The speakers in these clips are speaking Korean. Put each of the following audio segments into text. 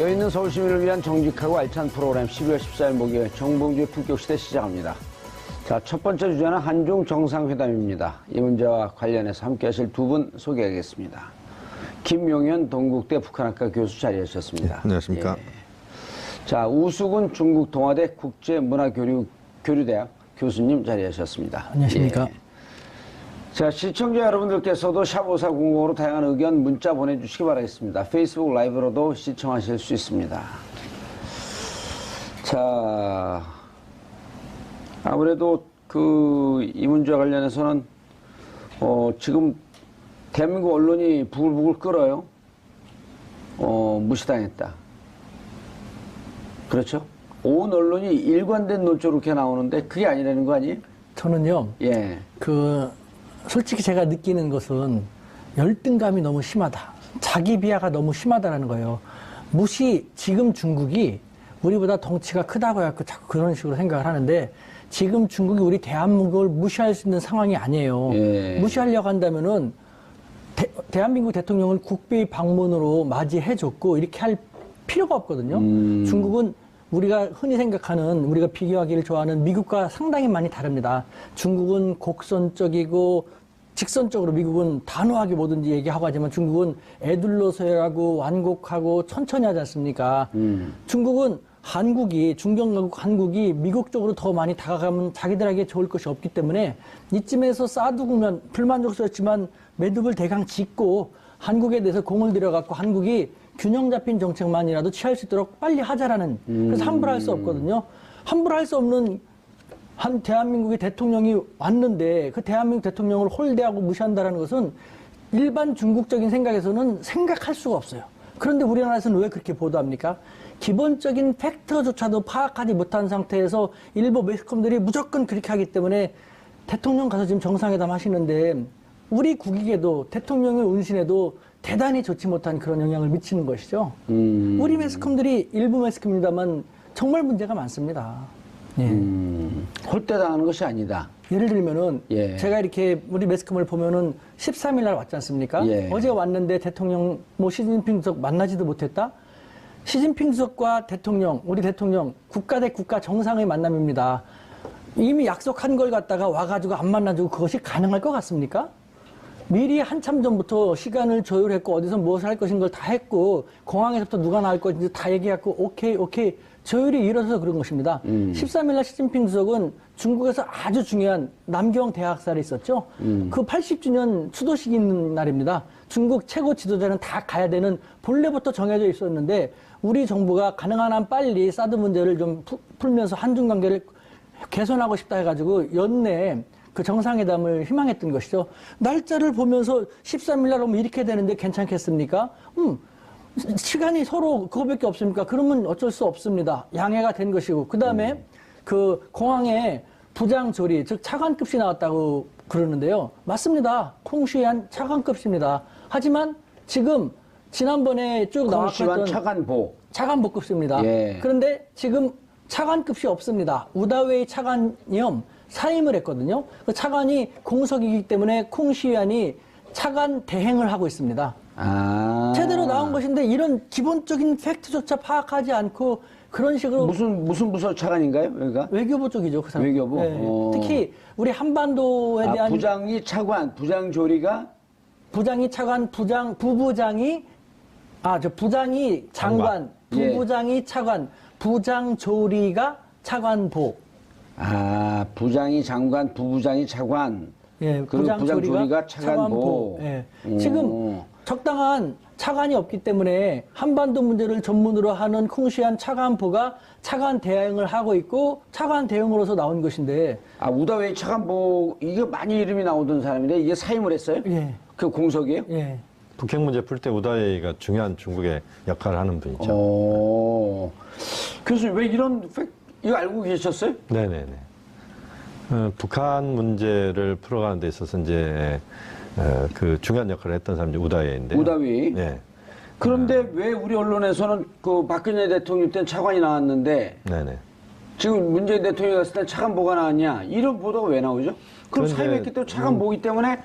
여있는 서울 시민을 위한 정직하고 알찬 프로그램 12월 14일 목요일 정봉주의 품격시대 시작합니다. 자, 첫 번째 주제는 한중 정상회담입니다. 이 문제와 관련해서 함께 하실 두 분 소개하겠습니다. 김용현 동국대 북한학과 교수 자리하셨습니다. 네, 안녕하십니까. 예. 자, 우수근 중국 동아대 국제문화교류대학 교수님 자리하셨습니다. 안녕하십니까. 예. 자, 시청자 여러분들께서도 샵5400으로 다양한 의견 문자 보내주시기 바라겠습니다. 페이스북 라이브로도 시청하실 수 있습니다. 자, 아무래도 이 문제와 관련해서는 지금 대한민국 언론이 부글부글 끓어요. 무시당했다. 그렇죠? 온 언론이 일관된 논조로 이렇게 나오는데 그게 아니라는 거 아니에요? 저는요, 예. 솔직히 제가 느끼는 것은 열등감이 너무 심하다. 자기 비하가 너무 심하다라는 거예요. 지금 중국이 우리보다 덩치가 크다고 해서 자꾸 그런 식으로 생각을 하는데 지금 중국이 우리 대한민국을 무시할 수 있는 상황이 아니에요. 예. 무시하려고 한다면은 대한민국 대통령을 국비 방문으로 맞이해줬고 이렇게 할 필요가 없거든요. 중국은 우리가 흔히 생각하는, 우리가 비교하기를 좋아하는 미국과 상당히 많이 다릅니다. 중국은 곡선적이고 직선적으로, 미국은 단호하게 뭐든지 얘기하고 하지만 중국은 애둘러서하고 완곡하고 천천히 하지 않습니까? 중국은 중경강국 한국이 미국 쪽으로 더 많이 다가가면 자기들에게 좋을 것이 없기 때문에 이쯤에서 싸두면 불만족스럽지만 매듭을 대강 짓고 한국에 대해서 공을 들여갖고 한국이 균형 잡힌 정책만이라도 취할 수 있도록 빨리 하자라는, 그래서 함부로 할 수 없거든요. 함부로 할 수 없는 한 대한민국의 대통령이 왔는데 그 대한민국 대통령을 홀대하고 무시한다는 것은 일반 중국적인 생각에서는 생각할 수가 없어요. 그런데 우리나라에서는 왜 그렇게 보도합니까? 기본적인 팩트조차도 파악하지 못한 상태에서 일부 매스컴들이 무조건 그렇게 하기 때문에 대통령 가서 지금 정상회담 하시는데 우리 국익에도 대통령의 운신에도 대단히 좋지 못한 그런 영향을 미치는 것이죠. 우리 매스컴들이 일부 매스컴입니다만 정말 문제가 많습니다. 예. 홀대당하는 것이 아니다. 예를 들면은 예. 제가 제가 이렇게 우리 매스컴을 보면은 13일 날 왔지 않습니까? 예. 어제 왔는데 대통령 시진핑 주석 만나지도 못했다? 시진핑 주석과 우리 대통령 국가 대 국가 정상의 만남입니다. 이미 약속한 걸 갖다가 와가지고 안 만나주고 그것이 가능할 것 같습니까? 미리 한참 전부터 시간을 조율했고 어디서 무엇을 할 것인 걸 다 했고 공항에서부터 누가 나올 것인지 다 얘기했고 오케이 조율이 이루어져서 그런 것입니다. 13일 날 시진핑 주석은 중국에서 아주 중요한 남경 대학살이 있었죠. 그 80주년 추도식이 있는 날입니다. 중국 최고 지도자는 다 가야 되는 본래부터 정해져 있었는데 우리 정부가 가능한 한 빨리 사드 문제를 좀 풀면서 한중 관계를 개선하고 싶다 해가지고 연내에 그 정상회담을 희망했던 것이죠. 날짜를 보면서 13일 날 오면 이렇게 되는데 괜찮겠습니까? 시간이 서로 그거밖에 없습니까? 그러면 어쩔 수 없습니다. 양해가 된 것이고. 그 다음에 그 공항에 부장조리, 즉 차관급이 나왔다고 그러는데요. 맞습니다. 콩시한 차관급입니다. 하지만 지금 지난번에 쭉 나왔던 차관보급입니다. 예. 그런데 지금 차관급이 없습니다. 우다웨이 차관이요. 사임을 했거든요. 그 차관이 공석이기 때문에 콩시위안이 차관 대행을 하고 있습니다. 제대로 나온 것인데 이런 기본적인 팩트조차 파악하지 않고 그런 식으로 무슨 부서 차관인가요? 여기가? 외교부 쪽이죠. 그 사람. 외교부? 네. 특히 우리 한반도에 대한 부장이 차관, 부장조리가? 부장이 차관, 부부장이 장관, 예. 부부장이 차관, 부장조리가 차관보. 부장이 장관, 부부장이 차관. 예, 그리고 부장조리가 차관보. 예. 지금 적당한 차관이 없기 때문에 한반도 문제를 전문으로 하는 콩시안 차관보가 차관 대행을 하고 있고 차관 대행으로서 나온 것인데. 우다웨이 차관보, 이게 많이 이름이 나오던 사람인데 이게 사임을 했어요? 예. 그 공석이에요? 예. 북핵 문제 풀 때 우다웨이가 중요한 중국의 역할을 하는 분이죠. 교수님, 왜 이거 알고 계셨어요? 네네네. 북한 문제를 풀어가는 데 있어서 이제 그 중요한 역할을 했던 사람이 우다웨이인데. 우다웨이? 네. 그런데 왜 우리 언론에서는 그 박근혜 대통령 때는 차관이 나왔는데 네네. 지금 문재인 대통령이 갔을 때 차관보가 나왔냐? 이런 보도가 왜 나오죠? 그럼 사임했기 때문에 차관보기 때문에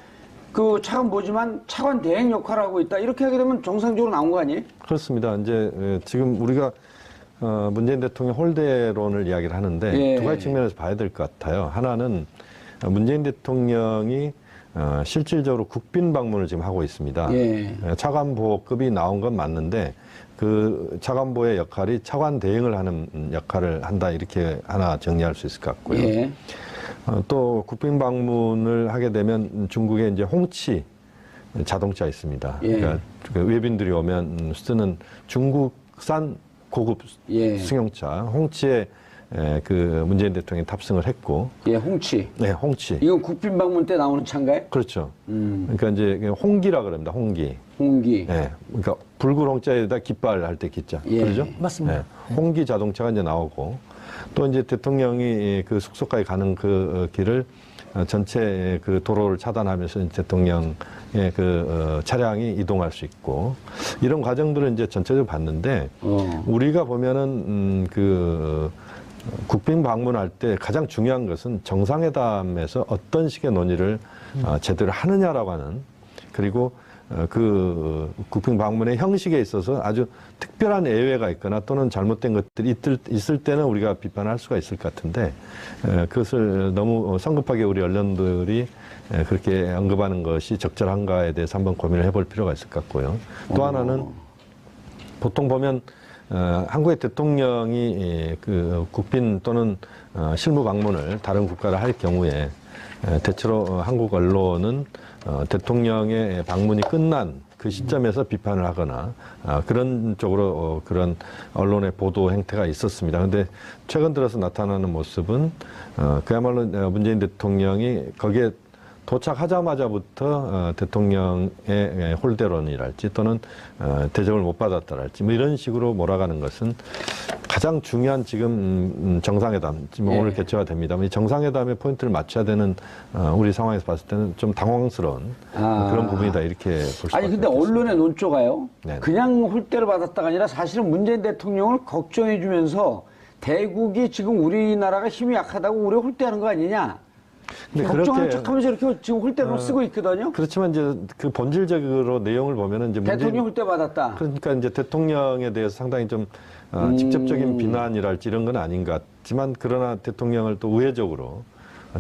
그 차관 보지만 차관 대행 역할을 하고 있다. 이렇게 하게 되면 정상적으로 나온 거 아니에요? 그렇습니다. 이제 지금 우리가 문재인 대통령 홀대론을 이야기를 하는데 예. 두 가지 측면에서 봐야 될 것 같아요. 하나는 문재인 대통령이 실질적으로 국빈 방문을 지금 하고 있습니다. 예. 차관보급이 나온 건 맞는데 그 차관보의 역할이 차관 대행을 하는 역할을 한다 이렇게 하나 정리할 수 있을 것 같고요. 예. 또 국빈 방문을 하게 되면 중국에 이제 홍치 자동차 있습니다. 예. 그러니까 그 외빈들이 오면 쓰는 중국산 고급 예. 승용차 홍치에 그 문재인 대통령이 탑승을 했고, 예, 홍치. 네, 홍치. 이건 국빈 방문 때 나오는 차인가요? 그렇죠. 그러니까 이제 홍기라 그럽니다. 홍기. 홍기. 네, 그러니까 붉은 홍자에다 깃발 할 때 깃자. 예. 그러죠? 맞습니다. 네, 홍기 자동차가 이제 나오고 또 이제 대통령이 그 숙소까지 가는 그 길을 전체 그 도로를 차단하면서 대통령의 그 차량이 이동할 수 있고 이런 과정들을 이제 전체적으로 봤는데 우리가 보면은 그 국빈 방문할 때 가장 중요한 것은 정상회담에서 어떤 식의 논의를 제대로 하느냐라고 하는 그리고 그 국빈 방문의 형식에 있어서 아주 특별한 예외가 있거나 또는 잘못된 것들이 있을 때는 우리가 비판할 수가 있을 것 같은데 그것을 너무 성급하게 우리 언론들이 그렇게 언급하는 것이 적절한가에 대해서 한번 고민을 해볼 필요가 있을 것 같고요. 또 하나는 보통 보면 한국의 대통령이 그 국빈 또는 실무 방문을 다른 국가를 할 경우에 대체로 한국 언론은 대통령의 방문이 끝난 그 시점에서 비판을 하거나 그런 쪽으로 그런 언론의 보도 행태가 있었습니다. 그런데 최근 들어서 나타나는 모습은 그야말로 문재인 대통령이 거기에 도착하자마자부터 대통령의 홀대론이랄지 또는 대접을 못 받았다랄지 뭐 이런 식으로 몰아가는 것은 가장 중요한 지금 정상회담 지금 예. 오늘 개최가 됩니다만 이 정상회담의 포인트를 맞춰야 되는 우리 상황에서 봤을 때는 좀 당황스러운 그런 부분이다 이렇게 볼 수밖에 아니 근데 없겠습니다. 언론의 논조가요. 네. 그냥 홀대를 받았다가 아니라 사실은 문재인 대통령을 걱정해주면서 대국이 지금 우리나라가 힘이 약하다고 우리 홀대하는 거 아니냐. 근데 걱정하는 그렇게 척하면서 이렇게 지금 홀대로 쓰고 있거든요. 그렇지만 이제 그 본질적으로 내용을 보면은 이제 대통령 홀대 받았다. 그러니까 이제 대통령에 대해서 상당히 좀 직접적인 비난이랄지 이런 건 아닌 것 같지만 그러나 대통령을 또 우회적으로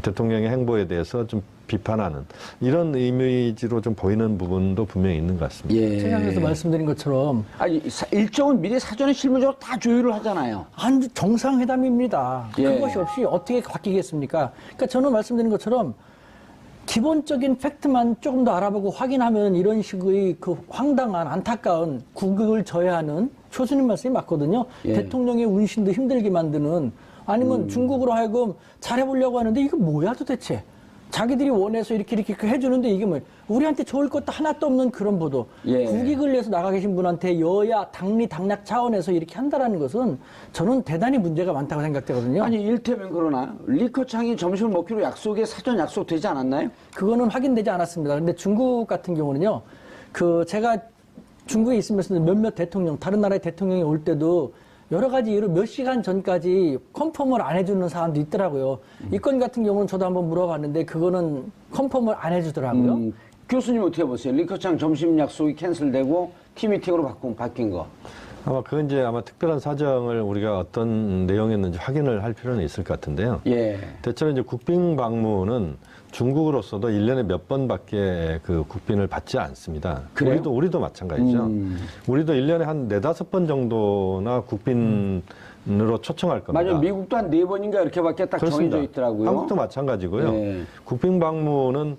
대통령의 행보에 대해서 좀 비판하는 이런 이미지로 좀 보이는 부분도 분명히 있는 것 같습니다. 예. 최장에서 말씀드린 것처럼 아니 일정은 미리 사전에 실무적으로 다 조율을 하잖아요. 한 정상회담입니다. 예. 그것이 없이 어떻게 바뀌겠습니까? 그러니까 저는 말씀드린 것처럼 기본적인 팩트만 조금 더 알아보고 확인하면 이런 식의 그 황당한 안타까운 국익을 저해하는 교수님 말씀이 맞거든요. 예. 대통령의 운신도 힘들게 만드는 아니면 중국으로 하여금 잘해보려고 하는데 이거 뭐야 도대체. 자기들이 원해서 이렇게 해주는데 이게 뭐 우리한테 좋을 것도 하나도 없는 그런 보도. 예. 국익을 위해서 나가 계신 분한테 여야 당리 당략 차원에서 이렇게 한다라는 것은 저는 대단히 문제가 많다고 생각되거든요. 아니 일테면 그러나 리커창이 점심을 먹기로 약속에 사전 약속되지 않았나요? 그거는 확인되지 않았습니다. 근데 중국 같은 경우는요, 그 제가 중국에 있으면서 몇몇 대통령, 다른 나라의 대통령이 올 때도 여러 가지 이유로 몇 시간 전까지 컨펌을 안 해주는 사람도 있더라고요. 이 건 같은 경우는 저도 한번 물어봤는데 그거는 컨펌을 안 해주더라고요. 교수님 어떻게 보세요? 리커창 점심 약속이 캔슬되고 팀미팅으로 바뀐 거. 아마 그건 이제 아마 특별한 사정을 우리가 어떤 내용이었는지 확인을 할 필요는 있을 것 같은데요. 예. 대체로 이제 국빈 방문은 중국으로서도 1년에 몇 번밖에 그 국빈을 받지 않습니다. 그래요? 우리도 마찬가지죠. 우리도 1년에 한 4-5번 정도나 국빈으로 초청할 겁니다. 맞아요. 미국도 한 4번인가 이렇게밖에 딱 그렇습니다. 정해져 있더라고요. 한국도 마찬가지고요. 예. 국빈 방문은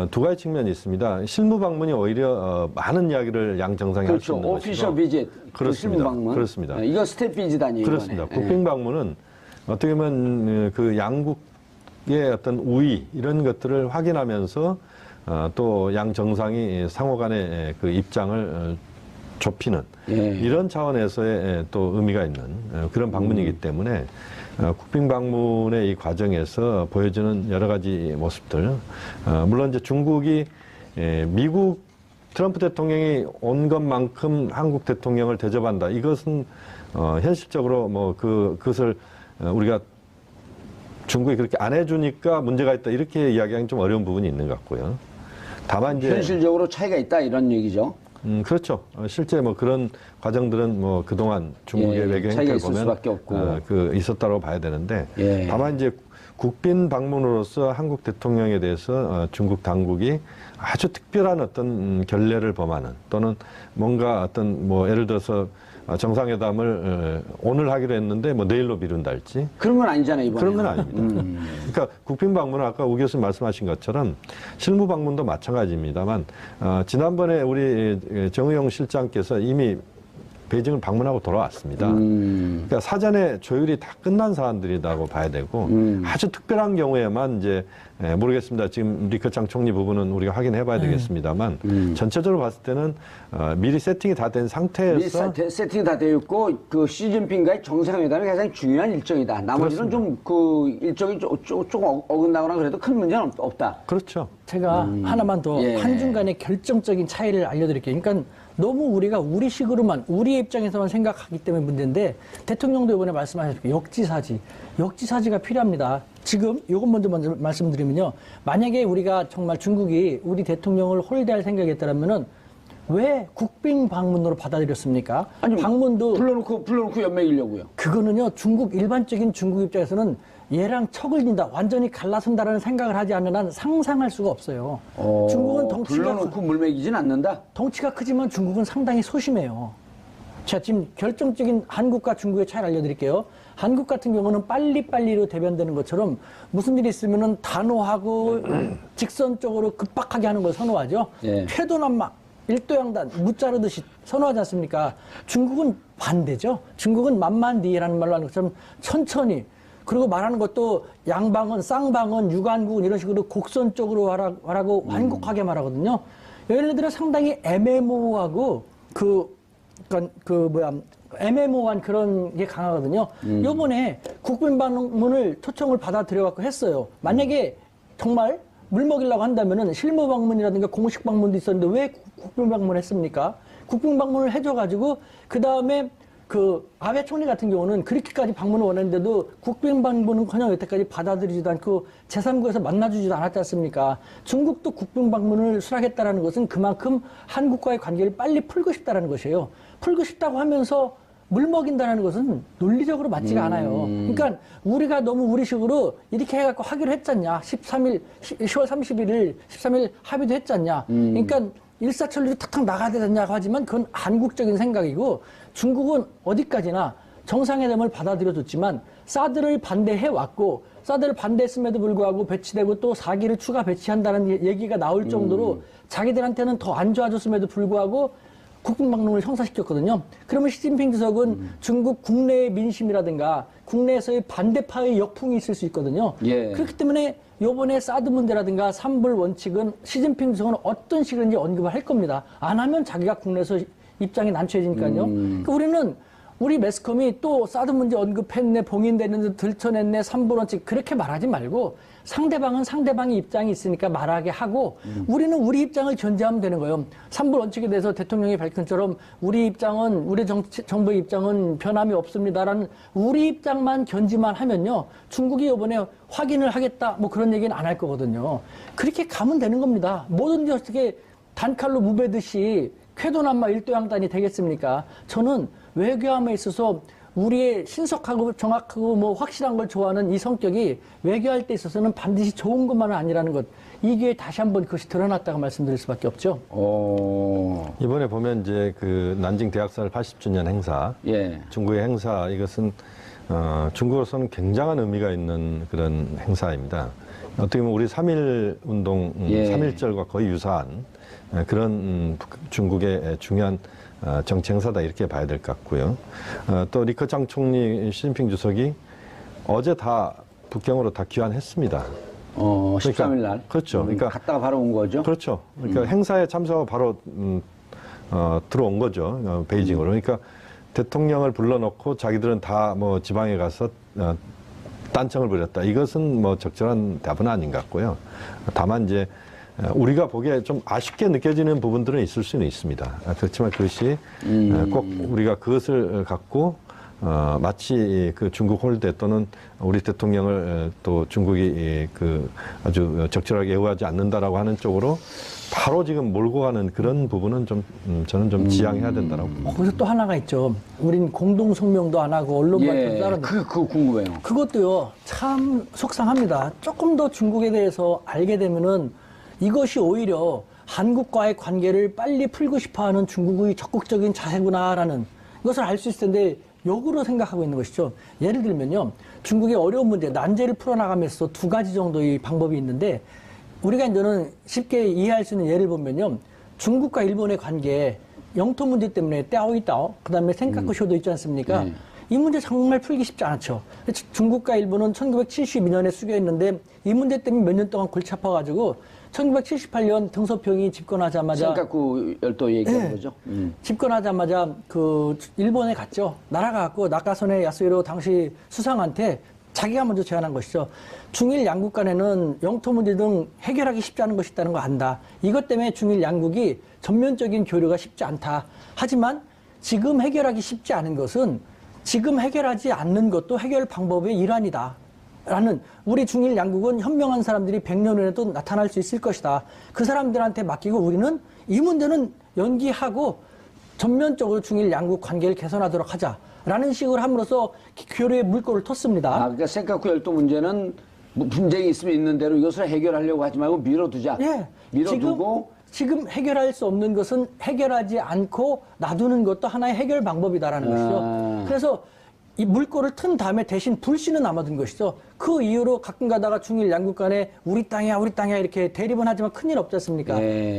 두 가지 측면이 있습니다. 실무 방문이 오히려 많은 이야기를 양 정상이 할 수 그렇죠. 있는 오피셜 것이고. 비짓. 그렇습니다. 실무 방문. 그렇습니다. 예, 이거 스텝 비짓 아니에요? 그렇습니다. 이번에. 국빈 방문은 어떻게 보면 그 양국의 어떤 우위 이런 것들을 확인하면서 또 양 정상이 상호간의 그 입장을 좁히는 예. 이런 차원에서의 또 의미가 있는 그런 방문이기 때문에 국빈 방문의 이 과정에서 보여주는 여러 가지 모습들 물론 이제 중국이 미국 트럼프 대통령이 온 것만큼 한국 대통령을 대접한다. 이것은 현실적으로 뭐 그것을 우리가 중국이 그렇게 안 해주니까 문제가 있다. 이렇게 이야기하기는 좀 어려운 부분이 있는 것 같고요. 다만 이제 현실적으로 차이가 있다 이런 얘기죠. 그렇죠. 실제 뭐 그런 과정들은 뭐 그동안 중국의 예, 외교 차이가 행태를 있을 보면 수밖에 없고. 있었다고 봐야 되는데 예. 다만 이제 국빈 방문으로서 한국 대통령에 대해서 중국 당국이 아주 특별한 어떤 결례를 범하는 또는 뭔가 어떤 뭐 예를 들어서 정상회담을 오늘 하기로 했는데 뭐 내일로 미룬다 할지 그런 건 아니잖아요, 이번에. 그런 건 아닙니다. 그러니까 국빈 방문은 아까 우 교수님 말씀하신 것처럼 실무 방문도 마찬가지입니다만 지난번에 우리 정의용 실장께서 이미 베이징을 방문하고 돌아왔습니다. 그러니까 사전에 조율이 다 끝난 사안들이라고 봐야 되고 아주 특별한 경우에만 이제 모르겠습니다. 지금 리커창 총리 부분은 우리가 확인해 봐야 되겠습니다만 전체적으로 봤을 때는 미리 세팅이 다 된 상태에서 세팅이 다 되어 있고 그 시진핑과의 정상회담이 가장 중요한 일정이다. 나머지는 좀 그 일정이 조금 어긋나거나 그래도 큰 문제는 없다. 그렇죠. 제가 하나만 더 예. 한중간의 결정적인 차이를 알려드릴게요. 그러니까 너무 우리가 우리식으로만 우리의 입장에서만 생각하기 때문에 문제인데 대통령도 이번에 말씀하셨고 역지사지가 필요합니다. 지금 이것 먼저 말씀드리면요. 만약에 우리가 정말 중국이 우리 대통령을 홀대할 생각이었다면은 왜 국빈 방문으로 받아들였습니까? 아니, 방문도 불러놓고 연맹이려고요. 그거는요, 일반적인 중국 입장에서는 얘랑 척을 진다, 완전히 갈라선다라는 생각을 하지 않는 한 상상할 수가 없어요. 중국은 불러놓고 물먹이진 않는다? 덩치가 크지만 중국은 상당히 소심해요. 자, 지금 결정적인 한국과 중국의 차이를 알려드릴게요. 한국 같은 경우는 빨리빨리로 대변되는 것처럼 무슨 일이 있으면은 단호하고 직선적으로 급박하게 하는 걸 선호하죠. 예. 쾌도난마, 일도양단, 무자르듯이 선호하지 않습니까? 중국은 반대죠. 중국은 만만디에라는 말로 하는 것처럼 천천히, 그리고 말하는 것도 양방은, 쌍방은, 유관국은 이런 식으로 곡선적으로 말하고 완곡하게 말하거든요. 예를 들어 상당히 애매모호하고 애매모호한 그런 게 강하거든요. 요번에 국빈 방문을 초청을 받아들여갖고 했어요. 만약에 정말 물 먹이려고 한다면은 실무 방문이라든가 공식 방문도 있었는데 왜 국빈 방문을 했습니까? 국빈 방문을 해줘가지고 그 다음에 그 아베 총리 같은 경우는 그렇게까지 방문을 원했는데도 국빈 방문은커녕 여태까지 받아들이지도 않고 제3국에서 만나주지도 않았지 않습니까? 중국도 국빈 방문을 수락했다는 것은 그만큼 한국과의 관계를 빨리 풀고 싶다는 것이에요. 풀고 싶다고 하면서 물 먹인다는 것은 논리적으로 맞지가 않아요. 그러니까 우리가 너무 우리식으로 이렇게 해갖고 하기로 했잖냐. 10월 13일 합의도 했잖냐. 그러니까 일사천리로 탁탁 나가야 되냐고 하지만 그건 한국적인 생각이고 중국은 어디까지나 정상회담을 받아들여줬지만 사드를 반대해왔고 사드를 반대했음에도 불구하고 배치되고 또 4기를 추가 배치한다는 얘기가 나올 정도로 자기들한테는 더 안 좋아졌음에도 불구하고 국빈 방문을 형사시켰거든요. 그러면 시진핑 주석은 중국 국내의 민심이라든가 국내에서의 반대파의 역풍이 있을 수 있거든요. 예. 그렇기 때문에 요번에 사드 문제라든가 삼불 원칙은 시진핑 주석은 어떤 식으로든지 언급을 할 겁니다. 안 하면 자기가 국내에서 입장이 난처해지니까요. 그러니까 우리는 우리 매스컴이 또 사드 문제 언급했네, 봉인됐는데 들춰냈네, 삼불 원칙 그렇게 말하지 말고 상대방은 상대방의 입장이 있으니까 말하게 하고 우리는 우리 입장을 견제하면 되는 거예요. 삼불 원칙에 대해서 대통령이 밝힌 것처럼 우리 입장은 우리 정부의 입장은 변함이 없습니다라는 우리 입장만 견지만 하면요. 중국이 이번에 확인을 하겠다 뭐 그런 얘기는 안 할 거거든요. 그렇게 가면 되는 겁니다. 뭐든지 어떻게 단칼로 무배듯이 쾌도난마 일도양단이 되겠습니까? 저는 외교함에 있어서 우리의 신속하고 정확하고 뭐 확실한 걸 좋아하는 이 성격이 외교할 때 있어서는 반드시 좋은 것만은 아니라는 것. 이 기회에 다시 한번 그것이 드러났다고 말씀드릴 수밖에 없죠. 이번에 보면 이제 그 난징 대학살 80주년 행사, 예. 중국의 행사 이것은 중국으로서는 굉장한 의미가 있는 그런 행사입니다. 어떻게 보면 우리 3.1 운동, 예. 3.1절과 거의 유사한 그런 중국의 중요한 정치 행사다 이렇게 봐야 될 것 같고요. 또 리커창 총리, 시진핑 주석이 어제 다 북경으로 다 귀환했습니다. 13일 날. 그렇죠. 그러니까 갔다가 바로 온 거죠. 그렇죠. 그러니까 행사에 참석하고 바로 들어온 거죠. 베이징으로. 그러니까 대통령을 불러놓고 자기들은 다 뭐 지방에 가서 딴청을 부렸다. 이것은 뭐 적절한 답은 아닌 것 같고요. 다만 이제 우리가 보기에 좀 아쉽게 느껴지는 부분들은 있을 수는 있습니다. 그렇지만 그것이 꼭 우리가 그것을 갖고 마치 그 중국 홀대 또는 우리 대통령을 또 중국이 그 아주 적절하게 애호하지 않는다라고 하는 쪽으로 바로 지금 몰고 가는 그런 부분은 좀 저는 좀 지양해야 된다라고 봅니다. 거기서 또 하나가 있죠. 우린 공동 성명도 안 하고 언론 발표도 따로 그거 궁금해요. 그것도요, 참 속상합니다. 조금 더 중국에 대해서 알게 되면은 이것이 오히려 한국과의 관계를 빨리 풀고 싶어 하는 중국의 적극적인 자세구나라는 것을 알 수 있을 텐데, 역으로 생각하고 있는 것이죠. 예를 들면요, 중국의 어려운 문제, 난제를 풀어나가면서 두 가지 정도의 방법이 있는데, 우리가 이제는 쉽게 이해할 수 있는 예를 보면요, 중국과 일본의 관계, 영토 문제 때문에 떼아오이따오, 그 다음에 생카쿠쇼도 있지 않습니까? 이 문제 정말 풀기 쉽지 않죠. 중국과 일본은 1972년에 수교했는데 이 문제 때문에 몇 년 동안 골치 아파가지고 1978년 등소평이 집권하자마자 생각구 열도 얘기하는 거죠. 집권하자마자 그 일본에 갔죠. 날아가고 나카소네 야스히로 당시 수상한테 자기가 먼저 제안한 것이죠. 중일 양국 간에는 영토 문제 등 해결하기 쉽지 않은 것이 있다는 거 안다. 이것 때문에 중일 양국이 전면적인 교류가 쉽지 않다. 하지만 지금 해결하기 쉽지 않은 것은 지금 해결하지 않는 것도 해결 방법의 일환이다. 라는, 우리 중일 양국은 현명한 사람들이 100년 후에도 나타날 수 있을 것이다. 그 사람들한테 맡기고 우리는 이 문제는 연기하고 전면적으로 중일 양국 관계를 개선하도록 하자. 라는 식으로 함으로써 교류의 물꼬를 텄습니다. 그러니까 생각구 열도 문제는 뭐 분쟁이 있으면 있는 대로 이것을 해결하려고 하지 말고 미뤄두자. 예. 미뤄두고 지금 해결할 수 없는 것은 해결하지 않고 놔두는 것도 하나의 해결 방법이다라는 것이죠. 그래서 이 물꼬를 튼 다음에 대신 불씨는 남아든 것이죠. 그 이후로 가끔 가다가 중일 양국 간에 우리 땅이야 이렇게 대립은 하지만 큰일 없지 않습니까?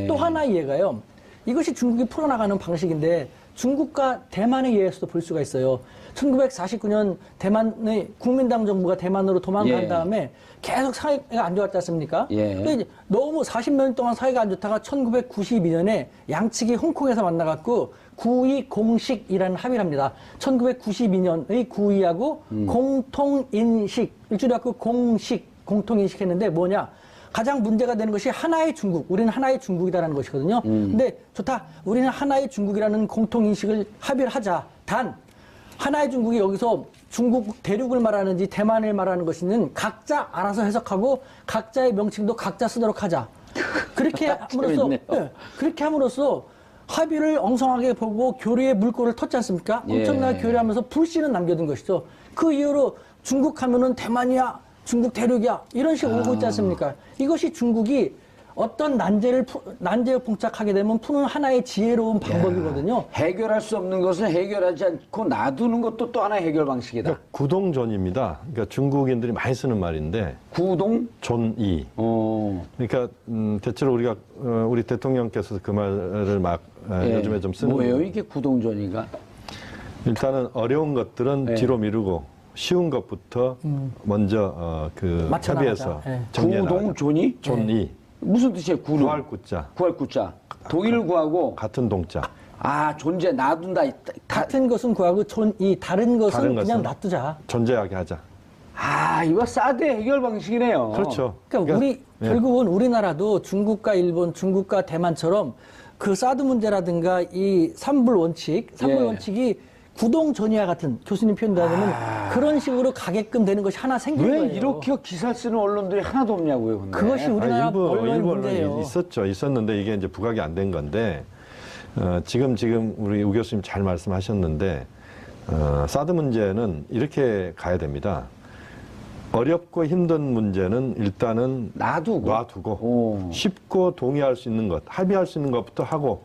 또 하나의 예가요. 이것이 중국이 풀어나가는 방식인데 중국과 대만의 예에서도 볼 수가 있어요. 1949년 대만의 국민당 정부가 대만으로 도망간 다음에 계속 사이가 안 좋았지 않습니까? 근데 이제 너무 40년 동안 사이가 안 좋다가 1992년에 양측이 홍콩에서 만나갖고 구이 공식이라는 합의를 합니다. 1992년의 구이하고 공통인식, 일주일에 갖고 공통인식 했는데 뭐냐? 가장 문제가 되는 것이 하나의 중국, 우리는 하나의 중국이다라는 것이거든요. 근데 좋다, 우리는 하나의 중국이라는 공통인식을 합의를 하자. 단, 하나의 중국이 여기서 중국 대륙을 말하는지 대만을 말하는 것이는 각자 알아서 해석하고 각자의 명칭도 각자 쓰도록 하자. 그렇게 함으로써, 그렇게 함으로써 합의를 엉성하게 보고 교류의 물꼬를 텄지 않습니까? 엄청나게 교류하면서 불씨는 남겨둔 것이죠. 그 이후로 중국 하면은 대만이야, 중국 대륙이야, 이런 식으로 오고 있지 않습니까? 이것이 중국이 어떤 난제에 봉착하게 되면 푸는 하나의 지혜로운 방법이거든요. 해결할 수 없는 것은 해결하지 않고 놔두는 것도 또 하나의 해결 방식이다. 그러니까 구동존입니다. 그러니까 중국인들이 많이 쓰는 말인데 구동? 존이. 그러니까 대체로 우리가 우리 대통령께서 그 말을 막 요즘에 좀 쓰는 뭐예요 이게 구동존이가? 일단은 어려운 것들은 뒤로 미루고 쉬운 것부터 먼저 그 협의해서 정리해 나가자. 구동존이? 존이. 무슨 뜻이에요? 구할 구자. 구할 구자. 동의를 구하고 같은 동자. 존재 놔둔다. 같은 것은 구하고 다른 것은 그냥 놔두자. 존재하게 하자. 이거 사드의 해결 방식이네요. 그렇죠. 그러니까 결국은 우리나라도 중국과 일본, 중국과 대만처럼 그 사드 문제라든가 이 삼불 원칙이 구동전이와 같은, 교수님 표현대로는 그런 식으로 가게끔 되는 것이 하나 생긴 왜 거예요. 이렇게 기사 쓰는 언론들이 하나도 없냐고요. 근데. 그것이 우리나라 일부 언론의 문제예요. 있었는데 이게 이제 부각이 안 된 건데 지금 우리 우 교수님 잘 말씀하셨는데 사드 문제는 이렇게 가야 됩니다. 어렵고 힘든 문제는 일단은 놔두고 쉽고 동의할 수 있는 것, 합의할 수 있는 것부터 하고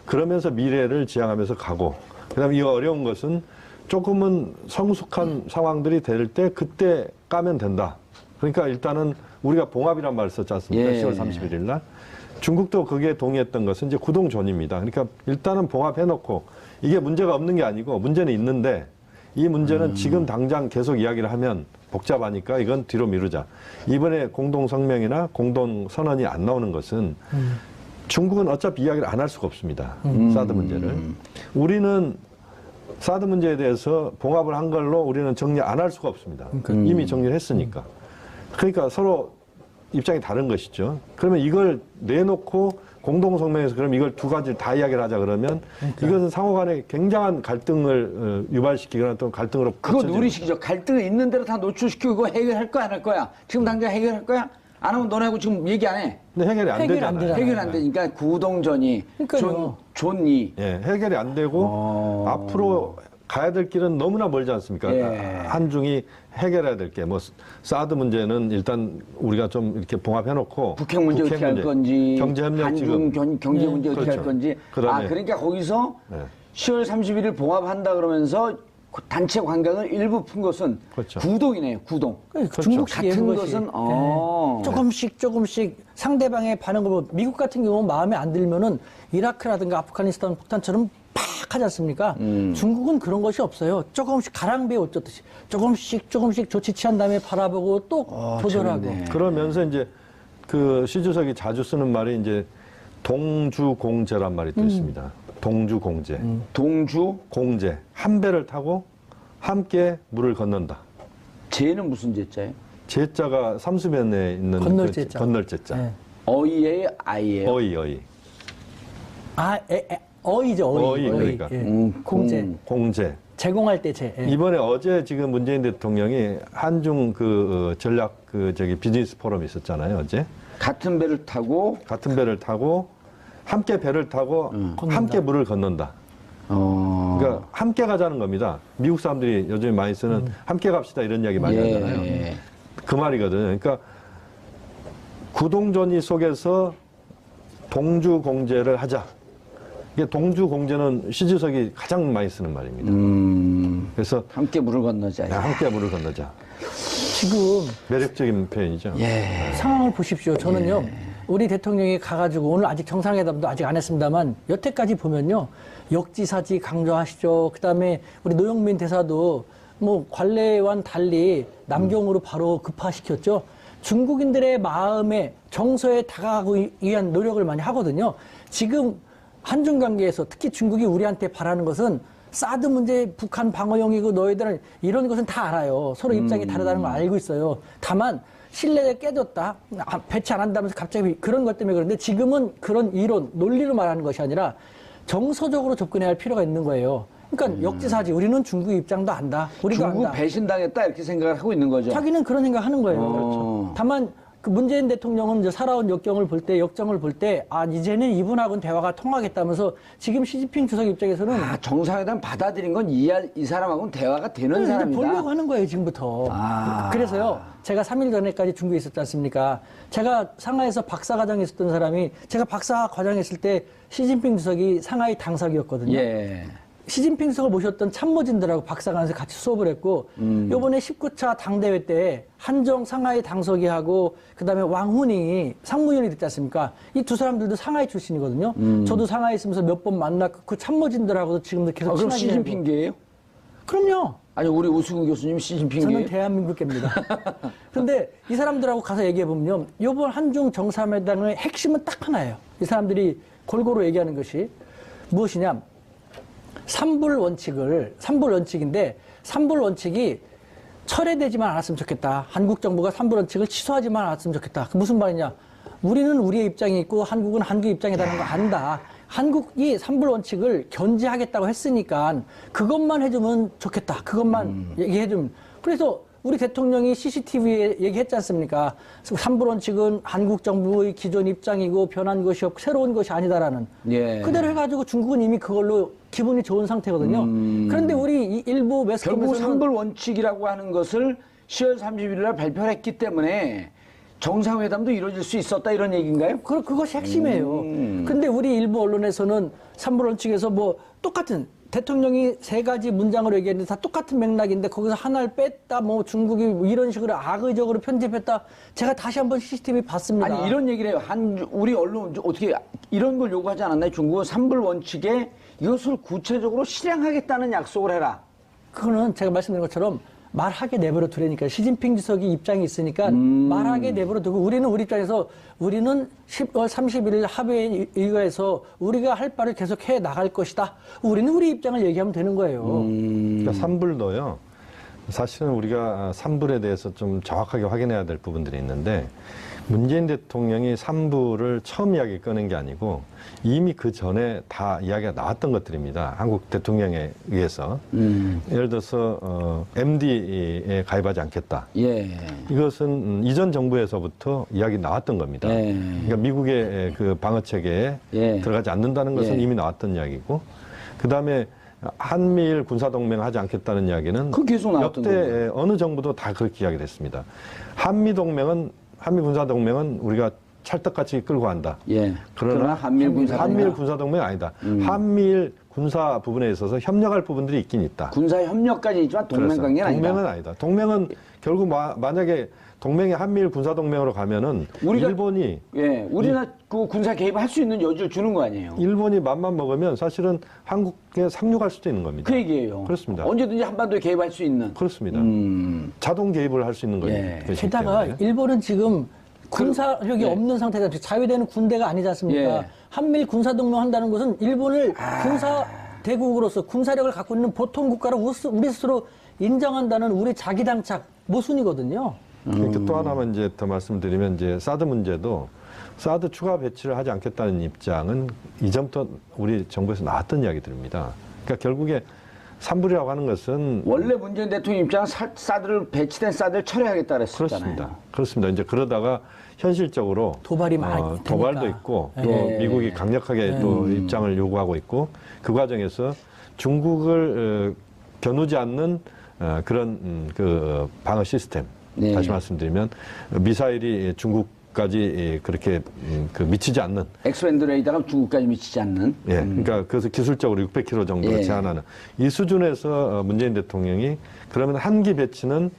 그러면서 미래를 지향하면서 가고 그다음에 이 어려운 것은 조금은 성숙한 상황들이 될 때 그때 까면 된다. 그러니까 일단은 우리가 봉합이란 말을 썼지 않습니까? 10월 31일 날. 중국도 그게 동의했던 것은 이제 구동존입니다. 그러니까 일단은 봉합해놓고 이게 문제가 없는 게 아니고 문제는 있는데 이 문제는 지금 당장 계속 이야기를 하면 복잡하니까 이건 뒤로 미루자. 이번에 공동성명이나 공동선언이 안 나오는 것은 중국은 어차피 이야기를 안 할 수가 없습니다. 사드 문제를. 우리는 사드 문제에 대해서 봉합을 한 걸로 우리는 정리 안 할 수가 없습니다. 이미 정리를 했으니까. 그러니까 서로 입장이 다른 것이죠. 그러면 이걸 내놓고 공동성명에서 그럼 이걸 두 가지를 다 이야기를 하자 그러면 이것은 상호간에 굉장한 갈등을 유발시키거나 또 갈등으로 그거 그쳐지는 누리식이죠. 갈등이 있는 대로 다 노출시키고 이거 해결할 거야 안 할 거야. 지금 당장 해결할 거야? 안 하면 너네하고 지금 얘기 안 해. 근데 해결이 안 해결이 안 되잖아요. 되잖아요. 해결 안 되니까 구동전이 그러니까요. 존이 예, 해결이 안 되고 앞으로 가야 될 길은 너무나 멀지 않습니까? 예. 한중이 해결해야 될 게 뭐 사드 문제는 일단 우리가 좀 이렇게 봉합해놓고 북핵 문제 어떻게 할 건지, 경제협력 한중 지금 경제 문제 어떻게 할 그렇죠. 건지. 그다음에- 그러니까 거기서 네. 10월 31일 봉합한다 그러면서 단체 관광을 일부 푼 것은 그렇죠. 구동이네요. 구동. 중국식의 같은 그것이. 것은 조금씩 상대방의 반응을 보고 미국 같은 경우는 마음에 안 들면은 이라크라든가 아프가니스탄 폭탄처럼 팍 하지 않습니까? 중국은 그런 것이 없어요. 조금씩 가랑비에 옷 젖듯이 조금씩 조치 취한 다음에 바라보고 또 조절하고. 재밌네. 그러면서 이제 그 시 주석이 자주 쓰는 말이 이제 동주공제란 말이 또 있습니다. 동주공제. 동주 공제. 한 배를 타고 함께 물을 건넌다. 제는 무슨 제자예요? 제자가 삼수변에 있는 건널 그 제자. 건널 제자. 예. 어이예요, 아이예요? 어이. 어이죠, 어이. 그러니까. 예. 공제. 공제. 제공할 때 제. 예. 이번에 어제 지금 문재인 대통령이 한중 그 전략 비즈니스 포럼이 있었잖아요, 어제. 같은 배를 타고 같은 배를 타고 함께 배를 타고 건넌다. 함께 물을 건넌다. 그러니까 함께 가자는 겁니다. 미국 사람들이 요즘에 많이 쓰는 함께 갑시다 이런 이야기 많이 하잖아요. 예. 그 말이거든요. 그러니까 구동전이 속에서 동주공제를 하자. 이게 동주공제는 시주석이 가장 많이 쓰는 말입니다. 그래서 함께 물을 건너자. 함께 물을 건너자. 지금 매력적인 표현이죠. 예. 상황을 보십시오. 저는요, 우리 대통령이 가가지고 오늘 아직 정상회담도 아직 안 했습니다만 여태까지 보면요, 역지사지 강조하시죠. 그 다음에 우리 노영민 대사도 뭐 관례와는 달리 남경으로 바로 급파시켰죠. 중국인들의 마음에 정서에 다가가기 위한 노력을 많이 하거든요. 지금 한중 관계에서 특히 중국이 우리한테 바라는 것은 사드 문제 북한 방어용이고 너희들은 이런 것은 다 알아요. 서로 입장이 다르다는 걸 알고 있어요. 다만 신뢰가 깨졌다. 배치 안 한다면서 갑자기 그런 것 때문에 그런데 지금은 그런 이론, 논리로 말하는 것이 아니라 정서적으로 접근해야 할 필요가 있는 거예요. 그러니까 역지사지. 우리는 중국 입장도 안다. 우리가 중국 안다. 배신당했다 이렇게 생각을 하고 있는 거죠. 자기는 그런 생각하는 거예요. 그렇죠. 다만 그 문재인 대통령은 이제 살아온 역정을 볼 때 이제는 이분하고는 대화가 통하겠다면서 지금 시진핑 주석 입장에서는 정상회담 받아들인 건 이 사람하고는 대화가 되는 이제 사람이다. 보려고 하는 거예요, 지금부터. 그래서요, 제가 3일 전에까지 중국에 있었지 않습니까? 제가 상하이에서 박사과정에 있었던 사람이 제가 박사과정에 있을 때 시진핑 주석이 상하이 당석이었거든요. 예. 시진핑 주석을 모셨던 참모진들하고 박사관에서 같이 수업을 했고 요번에 19차 당대회 때 한정 상하이 당석이하고 그다음에 왕훈이 상무위원이 됐지 않습니까? 이 두 사람들도 상하이 출신이거든요. 저도 상하이 있으면서 몇 번 만났고 그 참모진들하고도 지금도 계속 그럼 친하게 시진핑계예요? 그럼요. 아니 우리 우수근 교수님 저는 시진핑계예요? 대한민국계입니다. 그런데 이 사람들하고 가서 얘기해보면 이번 한중 정상회담의 핵심은 딱 하나예요. 이 사람들이 골고루 얘기하는 것이 무엇이냐. 삼불 원칙인데 삼불 원칙이 철회되지만 않았으면 좋겠다. 한국 정부가 삼불 원칙을 취소하지만 않았으면 좋겠다. 그 무슨 말이냐. 우리는 우리의 입장이 있고 한국은 한국의 입장이라는 거 안다. 한국이 삼불 원칙을 견제하겠다고 했으니까 그것만 해주면 좋겠다. 그것만 얘기해주면. 그래서 우리 대통령이 CCTV에 얘기했지 않습니까? 삼불 원칙은 한국 정부의 기존 입장이고 변한 것이 없고 새로운 것이 아니다라는. 예. 그대로 해가지고 중국은 이미 그걸로 기분이 좋은 상태거든요. 그런데 우리 이 일부 결국 매스컴에서는 삼불 원칙이라고 하는 것을 10월 30일 날 발표를 했기 때문에 정상회담도 이루어질 수 있었다 이런 얘기인가요? 그것이 핵심이에요. 근데 우리 일부 언론에서는 삼불 원칙에서 뭐 똑같은 대통령이 세 가지 문장으로 얘기했는데 다 똑같은 맥락인데 거기서 하나를 뺐다 뭐 중국이 이런 식으로 악의적으로 편집했다. 제가 다시 한번 CCTV 봤습니다. 아니 이런 얘기를 해요. 우리 언론 어떻게 이런 걸 요구하지 않았나요? 중국은 삼불 원칙에 이것을 구체적으로 실행하겠다는 약속을 해라. 그거는 제가 말씀드린 것처럼 말하게 내버려 두라니까. 시진핑 주석이 입장이 있으니까 말하게 내버려 두고 우리는 우리 입장에서 우리는 10월 31일 합의에 의거해서 우리가 할 바를 계속 해 나갈 것이다. 우리는 우리 입장을 얘기하면 되는 거예요. 그러니까 3불도요. 사실은 우리가 3불에 대해서 좀 정확하게 확인해야 될 부분들이 있는데 문재인 대통령이 3부를 처음 이야기 꺼낸 게 아니고 이미 그 전에 다 이야기가 나왔던 것들입니다. 한국 대통령에 의해서. 예를 들어서 MD에 가입하지 않겠다. 예. 이것은 이전 정부에서부터 이야기 나왔던 겁니다. 예. 그러니까 미국의 그 방어 체계에 예. 들어가지 않는다는 것은 예. 이미 나왔던 이야기고, 그 다음에 한미일 군사동맹 하지 않겠다는 이야기는 그건 계속 나왔던 역대 어느 정부도 다 그렇게 이야기를 했습니다. 한미 군사동맹은 우리가 찰떡같이 끌고 간다. 예. 그러나 한미일 군사동맹은 아니다. 한미일 군사 부분에 있어서 협력할 부분들이 있긴 있다. 군사 협력까지 있지만 동맹 그래서 관계는 아니다. 동맹은 아니다. 동맹은 결국 만약에 동맹이 한미일 군사동맹으로 가면은 일본이 우리나 그 군사 개입할 수 있는 여지를 주는 거 아니에요. 일본이 맘만 먹으면 사실은 한국에 상륙할 수도 있는 겁니다. 그 얘기예요. 그렇습니다. 언제든지 한반도에 개입할 수 있는. 그렇습니다. 자동 개입을 할 수 있는 거예요. 예. 게다가 일본은 지금 군사력이 없는 상태다. 자유되는 군대가 아니지 않습니까? 예. 한미일 군사동맹 한다는 것은 일본을 군사 대국으로서 군사력을 갖고 있는 보통 국가로 우리 스스로 인정한다는 우리 자기 장착 모순이거든요. 그러니까 또 하나만 이제 더 말씀드리면 이제 사드 문제도 사드 추가 배치를 하지 않겠다는 입장은 이전부터 우리 정부에서 나왔던 이야기들입니다. 그러니까 결국에 삼불이라고 하는 것은 원래 문재인 대통령 입장은 배치된 사드를 철회하겠다 그랬었잖아요. 그렇습니다. 이제 그러다가 현실적으로 도발이 많이 도발도 되니까. 있고 또 예. 미국이 강력하게 또 입장을 요구하고 있고 그 과정에서 중국을 겨누지 않는 그런 그 방어 시스템 네. 다시 말씀드리면 미사일이 중국까지 그렇게 그 미치지 않는 엑스밴드 레이더가 중국까지 미치지 않는. 예, 그러니까 그래서 기술적으로 600km 정도를 예. 제한하는 이 수준에서 문재인 대통령이 그러면 한기 배치는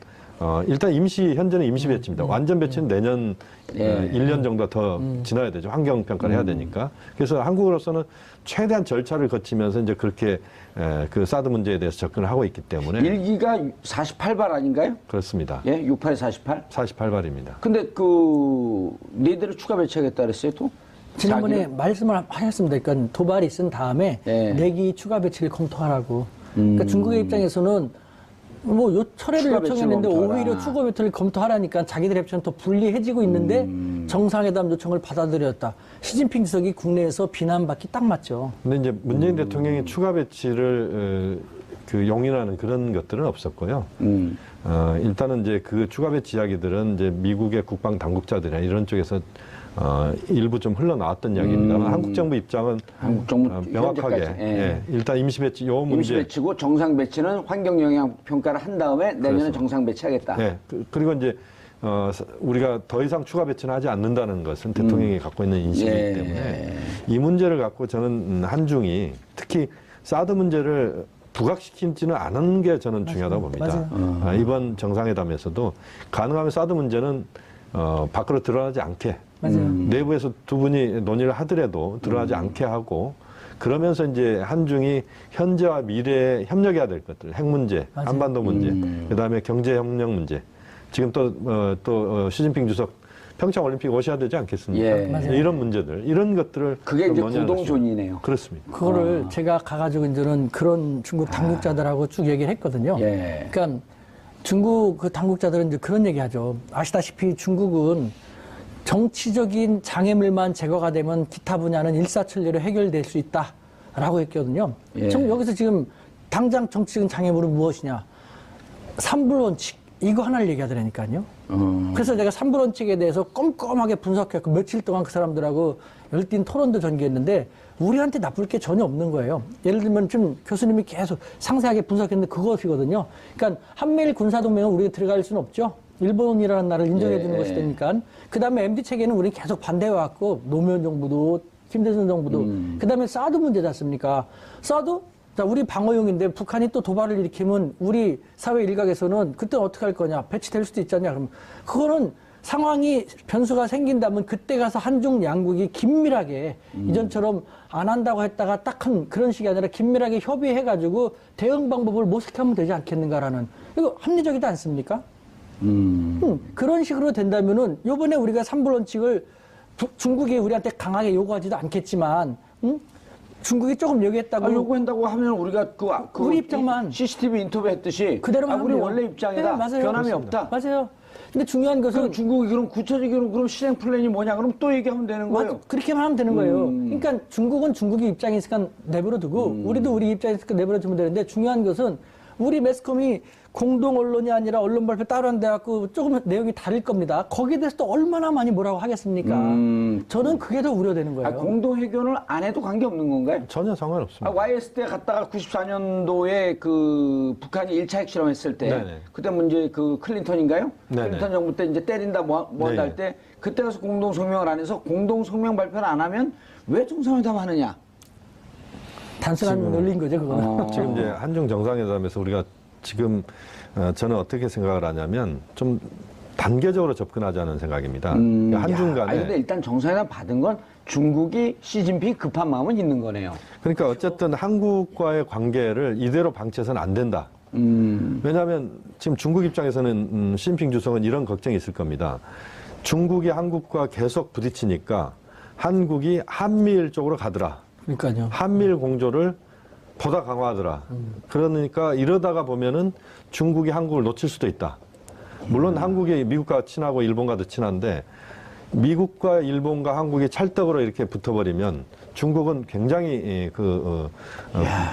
일단 현재는 임시 배치입니다. 완전 배치는 내년 예. 1년 정도 더 지나야 되죠. 환경 평가를 해야 되니까. 그래서 한국으로서는 최대한 절차를 거치면서 이제 그렇게 그 사드 문제에 대해서 접근을 하고 있기 때문에 1기가 48발 아닌가요? 그렇습니다. 예, 68에 48. 48발입니다. 근데 그 4대를 추가 배치하겠다 그랬어요, 또? 지난번에 말씀을 하셨습니다. 그러니까 도발이 있은 다음에 예. 내기 추가 배치를 검토하라고. 그러니까 중국의 입장에서는 뭐 철회를 추가 요청했는데 배치를 검토하라. 오히려 추가 배치를 검토하라니까 자기들 입장은 더 불리해지고 있는데 정상회담 요청을 받아들였다. 시진핑 주석이 국내에서 비난받기 딱 맞죠. 근데 이제 문재인 대통령이 추가 배치를 그 용인하는 그런 것들은 없었고요. 일단은 이제 그 추가 배치 이야기들은 이제 미국의 국방 당국자들이나 이런 쪽에서 일부 좀 흘러나왔던 이야기입니다만 한국 정부 입장은 한국 정부 명확하게 현재까지. 예. 일단 임시 배치 요 임시 문제. 배치고 정상 배치는 환경 영향 평가를 한 다음에 내년에 그래서. 정상 배치하겠다. 예. 그리고 이제 우리가 더 이상 추가 배치는 하지 않는다는 것은 대통령이 갖고 있는 인식이기 예. 때문에 이 문제를 갖고 저는 한중이 특히 사드 문제를 부각시키지는 않은 게 저는 중요하다고 봅니다. 이번 정상회담에서도 가능하면 사드 문제는 밖으로 드러나지 않게 맞아요. 내부에서 두 분이 논의를 하더라도 드러나지 않게 하고 그러면서 이제 한중이 현재와 미래에 협력해야 될 것들, 핵 문제, 맞아요. 한반도 문제, 그다음에 경제 협력 문제. 지금 또 시진핑 주석 평창 올림픽 오셔야 되지 않겠습니까? 예. 맞아요. 이런 문제들, 이런 것들을 그게 좀 이제 논의하는 구동존이네요. 그렇습니다. 그거를 제가 가가지고 이제는 그런 중국 당국자들하고 쭉 얘기를 했거든요. 예. 그러니까 중국 그 당국자들은 이제 그런 얘기 하죠. 아시다시피 중국은 정치적인 장애물만 제거가 되면 기타 분야는 일사천리로 해결될 수 있다라고 했거든요. 예. 여기서 지금 당장 정치적인 장애물은 무엇이냐? 삼불원칙 이거 하나를 얘기하더라니까요. 그래서 제가 삼불원칙에 대해서 꼼꼼하게 분석했고 며칠 동안 그 사람들하고 열띤 토론도 전개했는데 우리한테 나쁠 게 전혀 없는 거예요. 예를 들면 지금 교수님이 계속 상세하게 분석했는데 그것이거든요. 그러니까 한미일 군사동맹은 우리가 들어갈 수는 없죠. 일본이라는 나라를 인정해 주는 예. 것이 되니까. 그 다음에 MD 체계는 우리는 계속 반대해왔고 노무현 정부도 김대중 정부도. 그 다음에 사드 문제지 않습니까? 사드? 자, 우리 방어용인데 북한이 또 도발을 일으키면 우리 사회 일각에서는 그때 어떻게 할 거냐? 배치될 수도 있지 않냐? 그럼 그거는 상황이 변수가 생긴다면 그때 가서 한중 양국이 긴밀하게 이전처럼 안 한다고 했다가 딱 한 그런 식이 아니라 긴밀하게 협의해가지고 대응 방법을 모색하면 되지 않겠는가라는 이거 합리적이지 않습니까? 그런 식으로 된다면은 요번에 우리가 삼불원칙을 중국이 우리한테 강하게 요구하지도 않겠지만 중국이 조금 요구했다고 요구한다고 하면 우리가 우리 입장만 CCTV 인터뷰 했듯이 그대로만 우리 하면 원래 돼요. 입장이다. 네, 맞아요. 변함이 그렇습니다. 없다. 맞아요. 근데 중요한 것은 그럼 중국이 그럼 구체적으로 그럼 실행 플랜이 뭐냐? 그럼 또 얘기하면 되는 거예요. 그렇게만 하면 되는 거예요. 그러니까 중국은 중국의 입장이 있으니까 내버려두고 우리도 우리 입장이 있으니까 내버려두면 되는데 중요한 것은 우리 매스컴이 공동 언론이 아니라 언론 발표 따로 한데 갖고 조금 내용이 다를 겁니다. 거기에 대해서 또 얼마나 많이 뭐라고 하겠습니까? 저는 그게 더 우려되는 거예요. 공동 회견을 안 해도 관계 없는 건가요? 전혀 상관없습니다. YS 때 갔다가 94년도에 그 북한이 1차 핵실험했을 때 네네. 그때 문제 그 클린턴인가요? 네네. 클린턴 정부 때 이제 때린다 뭐 한다 할 때 그때 가서 공동 성명을 안 해서 공동 성명 발표를 안 하면 왜 정상회담 하느냐? 단순한 논리인 거죠, 그거는. 지금 이제 한중 정상회담에서 우리가 지금 저는 어떻게 생각을 하냐면 좀 단계적으로 접근하자는 생각입니다. 그러니까 한중 간에. 근데 일단 정상회담 받은 건 중국이 시진핑 급한 마음은 있는 거네요. 그러니까 어쨌든 한국과의 관계를 이대로 방치해서는 안 된다. 왜냐하면 지금 중국 입장에서는 시진핑 주석은 이런 걱정이 있을 겁니다. 중국이 한국과 계속 부딪히니까 한국이 한미일 쪽으로 가더라. 그러니까요. 한미일 공조를 보다 강화하더라. 그러니까 이러다가 보면은 중국이 한국을 놓칠 수도 있다. 물론 한국이 미국과 친하고 일본과도 친한데 미국과 일본과 한국이 찰떡으로 이렇게 붙어버리면 중국은 굉장히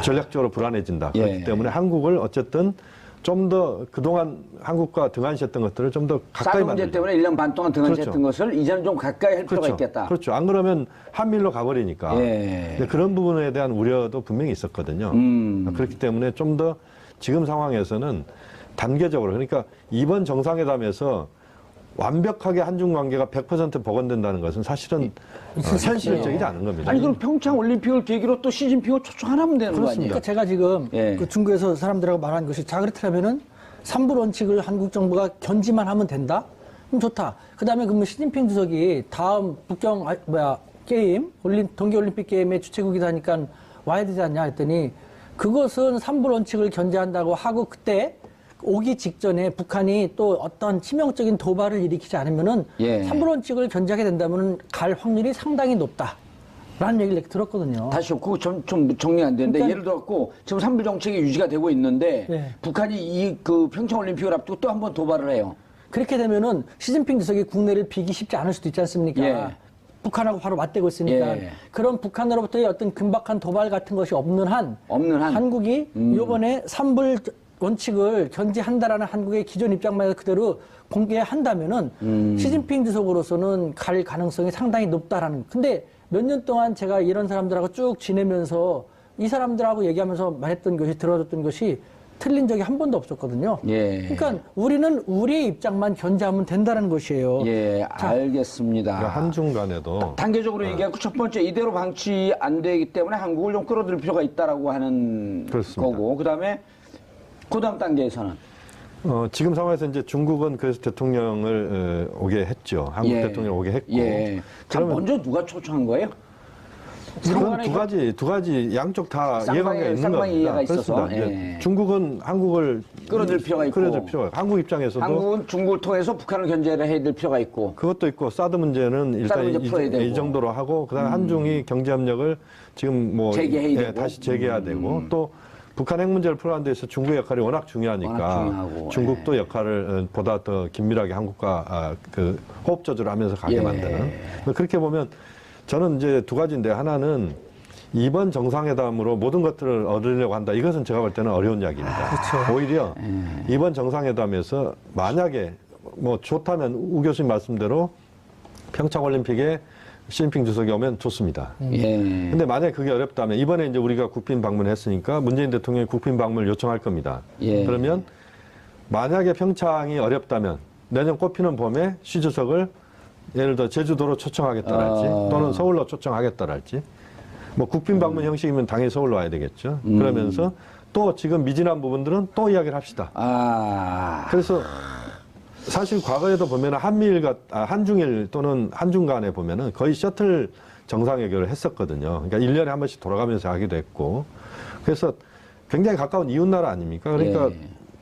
전략적으로 불안해진다. 그렇기 때문에 한국을 어쨌든 좀 더 그동안 한국과 등한시했던 것들을 좀 더 가까이 사드 문제 때문에 1년 반 동안 등한시했던 것을 이제는 좀 가까이 할 필요가 있겠다. 그렇죠. 안 그러면 한미일로 가버리니까. 근데 그런 부분에 대한 우려도 분명히 있었거든요. 그렇기 때문에 좀 더 지금 상황에서는 단계적으로 그러니까 이번 정상회담에서 완벽하게 한중 관계가 100% 복원된다는 것은 사실은 현실적이지 않은 겁니다. 아니 그럼 평창 올림픽을 계기로 또 시진핑을 초청 안 하면 되는 거 아니에요? 그러니까 제가 지금 그 중국에서 사람들하고 말한 것이 자 그렇다면은 3부 원칙을 한국 정부가 견지만 하면 된다? 그럼 좋다. 그다음에 그러면 시진핑 주석이 다음 북경 게임 동계올림픽 게임의 주최국이다 하니까 와야 되지 않냐 했더니 그것은 3부 원칙을 견제한다고 하고 그때 오기 직전에 북한이 또 어떤 치명적인 도발을 일으키지 않으면은 3부 원칙을 견제하게 된다면은 갈 확률이 상당히 높다라는 얘기를 들었거든요. 다시 그거 좀 정리 안 되는데 그러니까, 예를 들어갖고 지금 3부 정책이 유지가 되고 있는데 북한이 이 그 평창 올림픽을 앞두고 또 한 번 도발을 해요. 그렇게 되면은 시진핑 주석이 국내를 비기 쉽지 않을 수도 있지 않습니까? 북한하고 바로 맞대고 있으니까 그런 북한으로부터의 어떤 긴박한 도발 같은 것이 없는 한 한국이 이번에 3부 원칙을 견제한다라는 한국의 기존 입장만 그대로 공개한다면은 시진핑 주석으로서는 갈 가능성이 상당히 높다라는. 근데 몇 년 동안 제가 이런 사람들하고 쭉 지내면서 이 사람들하고 얘기하면서 말했던 것이 들어줬던 것이 틀린 적이 한 번도 없었거든요. 그러니까 우리는 우리의 입장만 견제하면 된다는 것이에요. 알겠습니다. 그러니까 한중 간에도 단계적으로 얘기하고 첫 번째 이대로 방치 안 되기 때문에 한국을 좀 끌어들일 필요가 있다라고 하는 거고 그다음에 그 다음 단계에서는 지금 상황에서 이제 중국은 그래서 대통령을 오게 했죠. 한국 대통령 오게 했고. 그럼 먼저 누가 초청한 거예요? 그건 두 가지 양쪽 다 이해관계가 있는 겁니다. 그렇습니다. 중국은 한국을 끌어들 필요가 있고 한국 입장에서도 한국은 중국을 통해서 북한을 견제를 해야 될 필요가 있고 그것도 있고 사드 문제는 일단 이 정도로 하고 그다음에 한중이 경제협력을 지금 뭐 다시 재개해야 되고 또 북한 핵 문제를 풀어가는 데서 중국의 역할이 워낙 중요하니까 중국도 역할을 보다 더 긴밀하게 한국과 그 호흡 조절을 하면서 가게 만드는. 그렇게 보면 저는 이제 두 가지인데 하나는 이번 정상회담으로 모든 것들을 얻으려고 한다. 이것은 제가 볼 때는 어려운 이야기입니다. 오히려 이번 정상회담에서 만약에 뭐 좋다면 우 교수님 말씀대로 평창올림픽에 시진핑 주석이 오면 좋습니다. 근데 만약에 그게 어렵다면 이번에 이제 우리가 국빈 방문했으니까 문재인 대통령이 국빈 방문을 요청할 겁니다. 그러면 만약에 평창이 어렵다면 내년 꽃피는 봄에 시 주석을 예를 들어 제주도로 초청하겠다랄지 또는 서울로 초청하겠다랄지 뭐 국빈 방문 형식이면 당연히 서울로 와야 되겠죠. 그러면서 또 지금 미진한 부분들은 또 이야기를 합시다. 그래서 사실 과거에도 보면 한중일 또는 한중 간에 보면은 거의 셔틀 정상회견을 했었거든요. 그러니까 1년에 한 번씩 돌아가면서 하기도 했고. 그래서 굉장히 가까운 이웃나라 아닙니까? 그러니까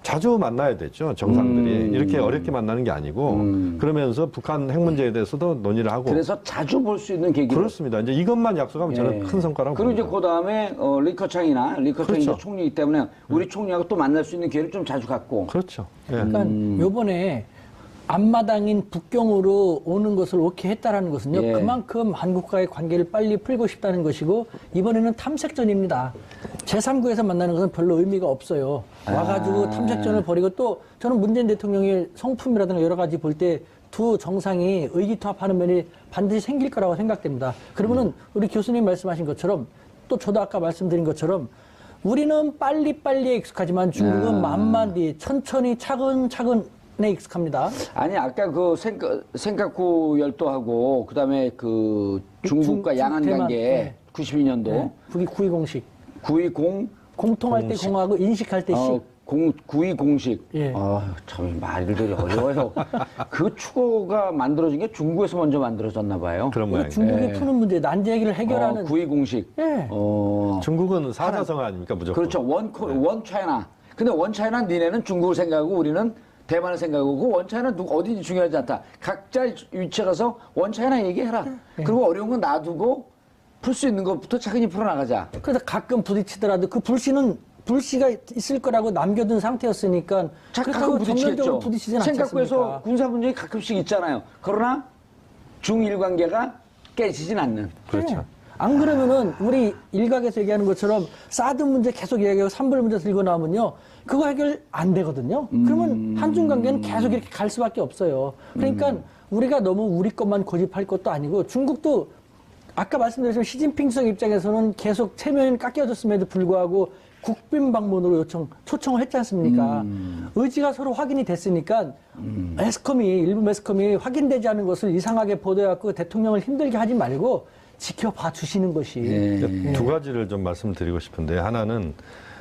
자주 만나야 되죠. 정상들이. 이렇게 어렵게 만나는 게 아니고 그러면서 북한 핵 문제에 대해서도 논의를 하고. 그래서 자주 볼 수 있는 계기. 그렇습니다. 이제 이것만 약속하면 저는 큰 성과라고 그리고 봅니다. 이제 그 다음에 리커창이 총리이기 때문에 우리 총리하고 또 만날 수 있는 기회를 좀 자주 갖고. 그렇죠. 그러니까 요번에 앞마당인 북경으로 오는 것을 오케이 했다라는 것은요. 예. 그만큼 한국과의 관계를 빨리 풀고 싶다는 것이고 이번에는 탐색전입니다. 제3국에서 만나는 것은 별로 의미가 없어요. 와가지고 탐색전을 벌이고 또 저는 문재인 대통령의 성품이라든가 여러 가지 볼 때 두 정상이 의기투합하는 면이 반드시 생길 거라고 생각됩니다. 그러면은 우리 교수님 말씀하신 것처럼 또 저도 아까 말씀드린 것처럼 우리는 빨리빨리에 익숙하지만 중국은 만만히 천천히 차근차근에 익숙합니다. 아니 아까 그 센카쿠 열도하고 그다음에 그 중국과 양안 대만, 관계 네. 92년도 네. 북이 9.2 공식. 920 공통할 때 공하고 인식할 때 식. 9.2 공식. 예. 참 말들이 어려워요. 그 추고가 만들어진 게 중국에서 먼저 만들어졌나 봐요. 그런 이거 모양이에요. 중국이 푸는 문제, 난제 얘기를 해결하는 9.2 공식. 예. 중국은 사자성 아닙니까 무조건. 그렇죠. 원 차이나. 근데 원 차이나 니네는 중국을 생각하고 우리는 대만을 생각하고 그 원 차이나 어디든지 중요하지 않다. 각자 위치에 가서 원 차이나 얘기해라. 그리고 어려운 건 놔두고 풀 수 있는 것부터 차근히 풀어나가자. 그래서 가끔 부딪히더라도 그 불씨가 있을 거라고 남겨둔 상태였으니까 그렇다고 가끔 부딪히겠죠. 전면적으로 부딪히진 생각구에서 않겠습니까? 군사 분쟁이 가끔씩 있잖아요. 그러나 중일 관계가 깨지진 않는. 그렇죠. 네. 안 그러면은 우리 일각에서 얘기하는 것처럼 사드 문제 계속 얘기하고 산불 문제 들고 나오면요. 그거 해결 안 되거든요. 그러면 한중 관계는 계속 이렇게 갈 수밖에 없어요. 그러니까 우리가 너무 우리 것만 고집할 것도 아니고 중국도 아까 말씀드렸지만 시진핑 주석 입장에서는 계속 체면이 깎여졌음에도 불구하고 국빈 방문으로 초청을 했지 않습니까? 의지가 서로 확인이 됐으니까 일부 매스컴이 확인되지 않은 것을 이상하게 보도해갖고 대통령을 힘들게 하지 말고 지켜봐 주시는 것이. 네. 두 가지를 좀 말씀드리고 싶은데 하나는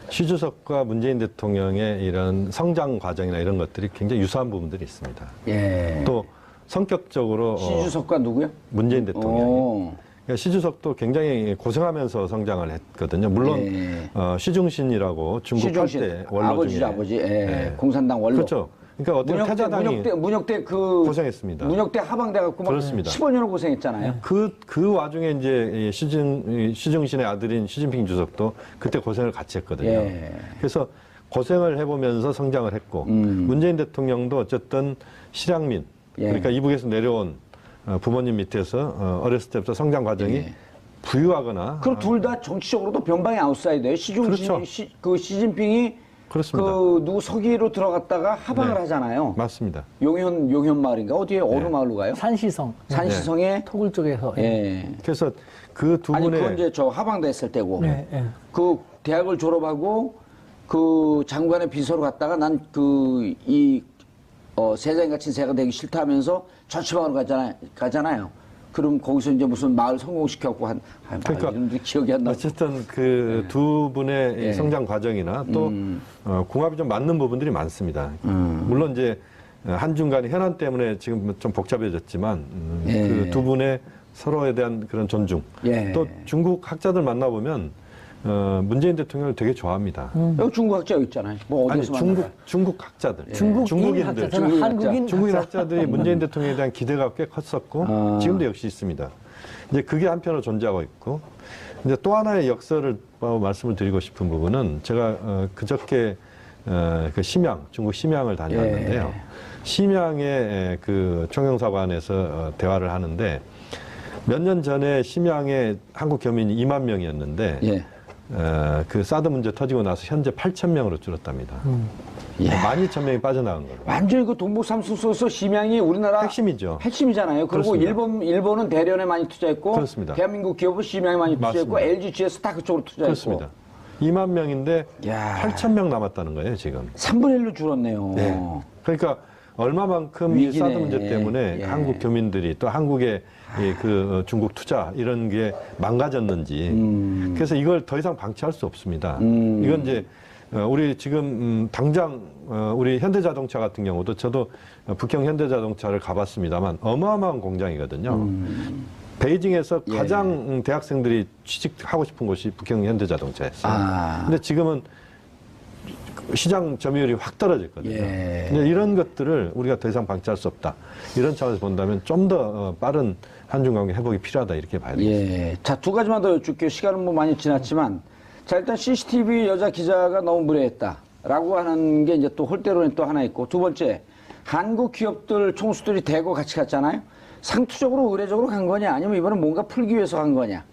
시 주석과 문재인 대통령의 이런 성장 과정이나 이런 것들이 굉장히 유사한 부분들이 있습니다. 예. 또 성격적으로 시 주석과 누구요? 문재인 대통령이 오. 그러니까 시 주석도 굉장히 고생하면서 성장을 했거든요. 물론 예. 시중신이라고 중국 시중신, 할때 원로 아버지 중에 아버지, 예. 공산당 원로. 그렇죠. 그러니까 어떤 태자당이 문혁대 그 고생했습니다. 문혁대 하방돼 갖고 막 그렇습니다. 15년을 고생했잖아요. 그 와중에 이제 시중신의 아들인 시진핑 주석도 그때 고생을 같이 했거든요. 예. 그래서 고생을 해보면서 성장을 했고 문재인 대통령도 어쨌든 실향민 예. 그러니까 이북에서 내려온 부모님 밑에서 어렸을 때부터 성장 과정이 예. 부유하거나 그럼 둘 다 정치적으로도 변방의 아웃사이더예요. 그렇죠. 시진핑이 그렇습니다. 그 누구 서기로 들어갔다가 하방을 네. 하잖아요. 맞습니다. 용현 마을인가 어디에 어느 마을로 가요? 산시성. 산시성에 토굴 쪽에서. 예. 그래서 그 두 아니 분의 그건 이제 저 하방됐을 때고 네, 네. 그 대학을 졸업하고 그 장관의 비서로 갔다가 난 세상에 갇힌 새가 되기 싫다 하면서 자취방으로 가잖아요. 그럼 거기서 이제 무슨 마을 성공시켰고 마을 그러니까 이름들이 기억이 안 나. 어쨌든 그 두 분의 예. 성장 과정이나 또 궁합이 좀 맞는 부분들이 많습니다. 물론 이제 한중 간의 현안 때문에 지금 좀 복잡해졌지만 예. 그 두 분의 서로에 대한 그런 존중. 예. 또 중국 학자들 만나보면 문재인 대통령을 되게 좋아합니다. 여기 중국 학자 여기 있잖아요. 뭐 아니 어디서 만나요? 중국 학자들, 중국인 학자, 저는 한국인 중국인 학자. 학자들이 문재인 대통령에 대한 기대가 꽤 컸었고 지금도 역시 있습니다. 이제 그게 한편으로 존재하고 있고 이제 또 하나의 역설을 말씀을 드리고 싶은 부분은 제가 그저께 그 중국 심양을 다녀왔는데요. 예. 심양의 그 총영사관에서 대화를 하는데 몇 년 전에 심양에 한국 교민이 2만 명이었는데 예. 그 사드 문제 터지고 나서 현재 8천 명으로 줄었답니다. 12,000명이 빠져나간 거예요. 완전히 그 동북삼순소에서 심양이 우리나라 핵심이죠. 핵심이잖아요. 그리고 그렇습니다. 일본은 대련에 많이 투자했고 그렇습니다. 대한민국 기업은 심양에 많이 투자했고 맞습니다. LG GS 다 그쪽으로 투자했고 그렇습니다. 2만 명인데 야. 8천 명 남았다는 거예요, 지금. 3분의 1로 줄었네요. 네. 그러니까 얼마만큼 이 위기네. 사드 문제 때문에 예. 한국 교민들이 또 한국의 그 중국 투자 이런 게 망가졌는지 그래서 이걸 더 이상 방치할 수 없습니다. 이건 이제 우리 지금 당장 우리 현대자동차 같은 경우도 저도 북형 현대자동차를 가봤습니다만 어마어마한 공장이거든요. 베이징에서 예. 가장 대학생들이 취직하고 싶은 곳이 북형 현대자동차였어요. 근데 지금은 시장 점유율이 확 떨어졌거든요. 예. 근데 이런 것들을 우리가 더 이상 방치할 수 없다. 이런 차원에서 본다면 좀 더 빠른 한중 관계 회복이 필요하다 이렇게 봐야 되겠습니다. 예. 자, 두 가지만 더 여쭙게요. 시간은 뭐 많이 지났지만 자, 일단 CCTV 여자 기자가 너무 무례했다라고 하는 게 이제 또 홀대론이 또 하나 있고 두 번째 한국 기업들 총수들이 대거 같이 갔잖아요. 상투적으로 의례적으로 간 거냐 아니면 이번에 뭔가 풀기 위해서 간 거냐.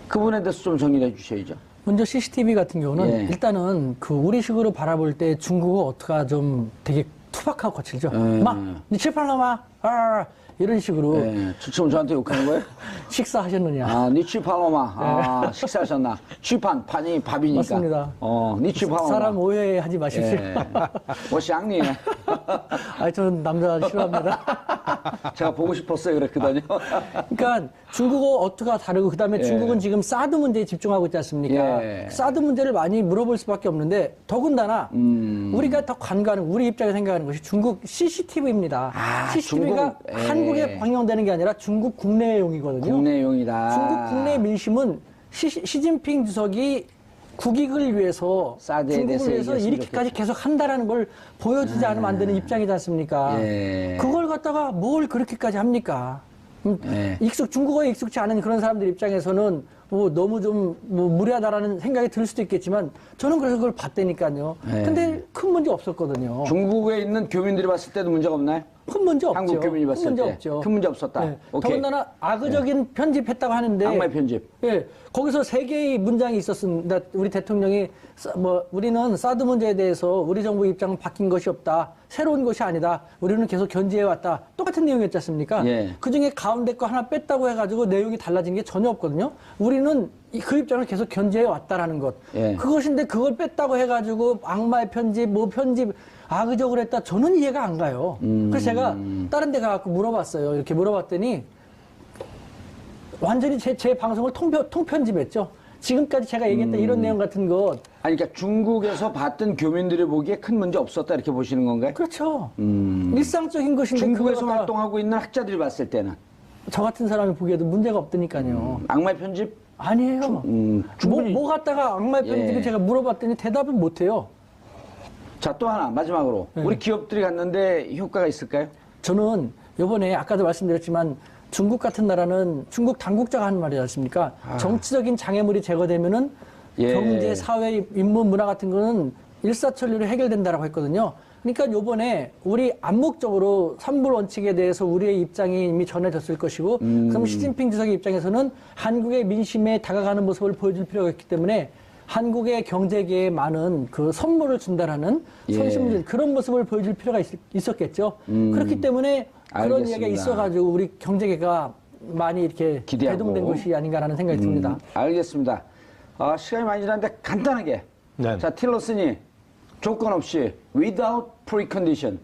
그 부분에 대해서 좀 정리를 해 주셔야죠. 먼저 CCTV 같은 경우는 예. 일단은 그 우리식으로 바라볼 때 중국어 어떻게 좀 되게 투박하고 거칠죠. 막, 니 칠팔라마, 이런 식으로 지금 저한테 욕하는 거예요? 식사하셨느냐. 아, 니취팔로마. 식사하셨나? 취판, 판이 밥이니까. 맞습니다. 니취팔로마. 사람 오해하지 마십시오. 뭐 쌍니. 아니, 저는 남자 싫어합니다. 제가 보고 싶었어요, 그랬거든요. 그러니까 중국어 어투가 다르고 그다음에 예. 중국은 지금 사드 문제에 집중하고 있지 않습니까? 예. 사드 문제를 많이 물어볼 수밖에 없는데 더군다나 우리가 더 관가하는 우리 입장에 생각하는 것이 중국 CCTV입니다. 아, CCTV가 중국, 예. 한국에 방영되는 게 아니라 중국 국내용이거든요. 국내용이다. 중국 국내 민심은 시진핑 주석이 국익을 위해서 사드에 중국을 대해서 위해서 얘기했으면 이렇게까지 좋겠죠. 계속 한다라는 걸 보여주지 않으면 안 되는 입장이지 않습니까? 예. 그걸 갖다가 뭘 그렇게까지 합니까? 예. 중국어에 익숙치 않은 그런 사람들 입장에서는 너무 좀 무례하다라는 생각이 들 수도 있겠지만 저는 그래서 그걸 봤다니까요. 예. 근데 큰 문제 없었거든요. 중국에 있는 교민들이 봤을 때도 문제가 없나요? 큰 문제 없죠. 한국 교민이 봤을 큰 문제 때. 없죠. 큰 문제 없었다. 네. 오케이. 더군다나 악의적인 편집했다고 하는데 악마의 편집. 예, 거기서 세 개의 문장이 있었습니다. 우리 대통령이 우리는 사드 문제에 대해서 우리 정부 입장은 바뀐 것이 없다. 새로운 것이 아니다. 우리는 계속 견지해 왔다. 똑같은 내용이었지 않습니까? 예. 그중에 가운데 거 하나 뺐다고 해가지고 내용이 달라진 게 전혀 없거든요. 우리는 그 입장을 계속 견지해 왔다라는 것. 예. 그것인데 그걸 뺐다고 해가지고 악마의 편집, 편집 악의적으로 했다. 저는 이해가 안 가요. 그래서 제가 다른 데 가서 물어봤어요. 이렇게 물어봤더니 완전히 제 방송을 통편집했죠. 지금까지 제가 얘기했던 이런 내용 같은 것. 아니, 그러니까 중국에서 봤던 교민들이 보기에 큰 문제 없었다 이렇게 보시는 건가요? 그렇죠. 일상적인 것인데 중국에서 그걸 갖다가 활동하고 있는 학자들이 봤을 때는 저 같은 사람이 보기에도 문제가 없다니까요. 악마의 편집? 아니에요. 충분히. 뭐 갖다가 악마의 편집을 예. 제가 물어봤더니 대답을 못해요. 자, 또 하나 마지막으로 네. 우리 기업들이 갔는데 효과가 있을까요? 저는 요번에 아까도 말씀드렸지만 중국 같은 나라는 중국 당국자가 하는 말이지 않습니까? 정치적인 장애물이 제거되면은 예. 경제, 사회, 인문, 문화 같은 거는 일사천리로 해결된다라고 했거든요. 그러니까 요번에 우리 암묵적으로 삼불 원칙에 대해서 우리의 입장이 이미 전해졌을 것이고 그럼 시진핑 주석의 입장에서는 한국의 민심에 다가가는 모습을 보여줄 필요가 있기 때문에 한국의 경제계에 많은 그 선물을 준다라는 예. 선심들 그런 모습을 보여줄 필요가 있었겠죠. 그렇기 때문에 그런 알겠습니다. 이야기가 있어가지고 우리 경제계가 많이 이렇게 기대하고. 대동된 것이 아닌가라는 생각이 듭니다. 알겠습니다. 시간이 많이 지났는데 간단하게. 네. 자, 틸러슨이 조건 없이 without precondition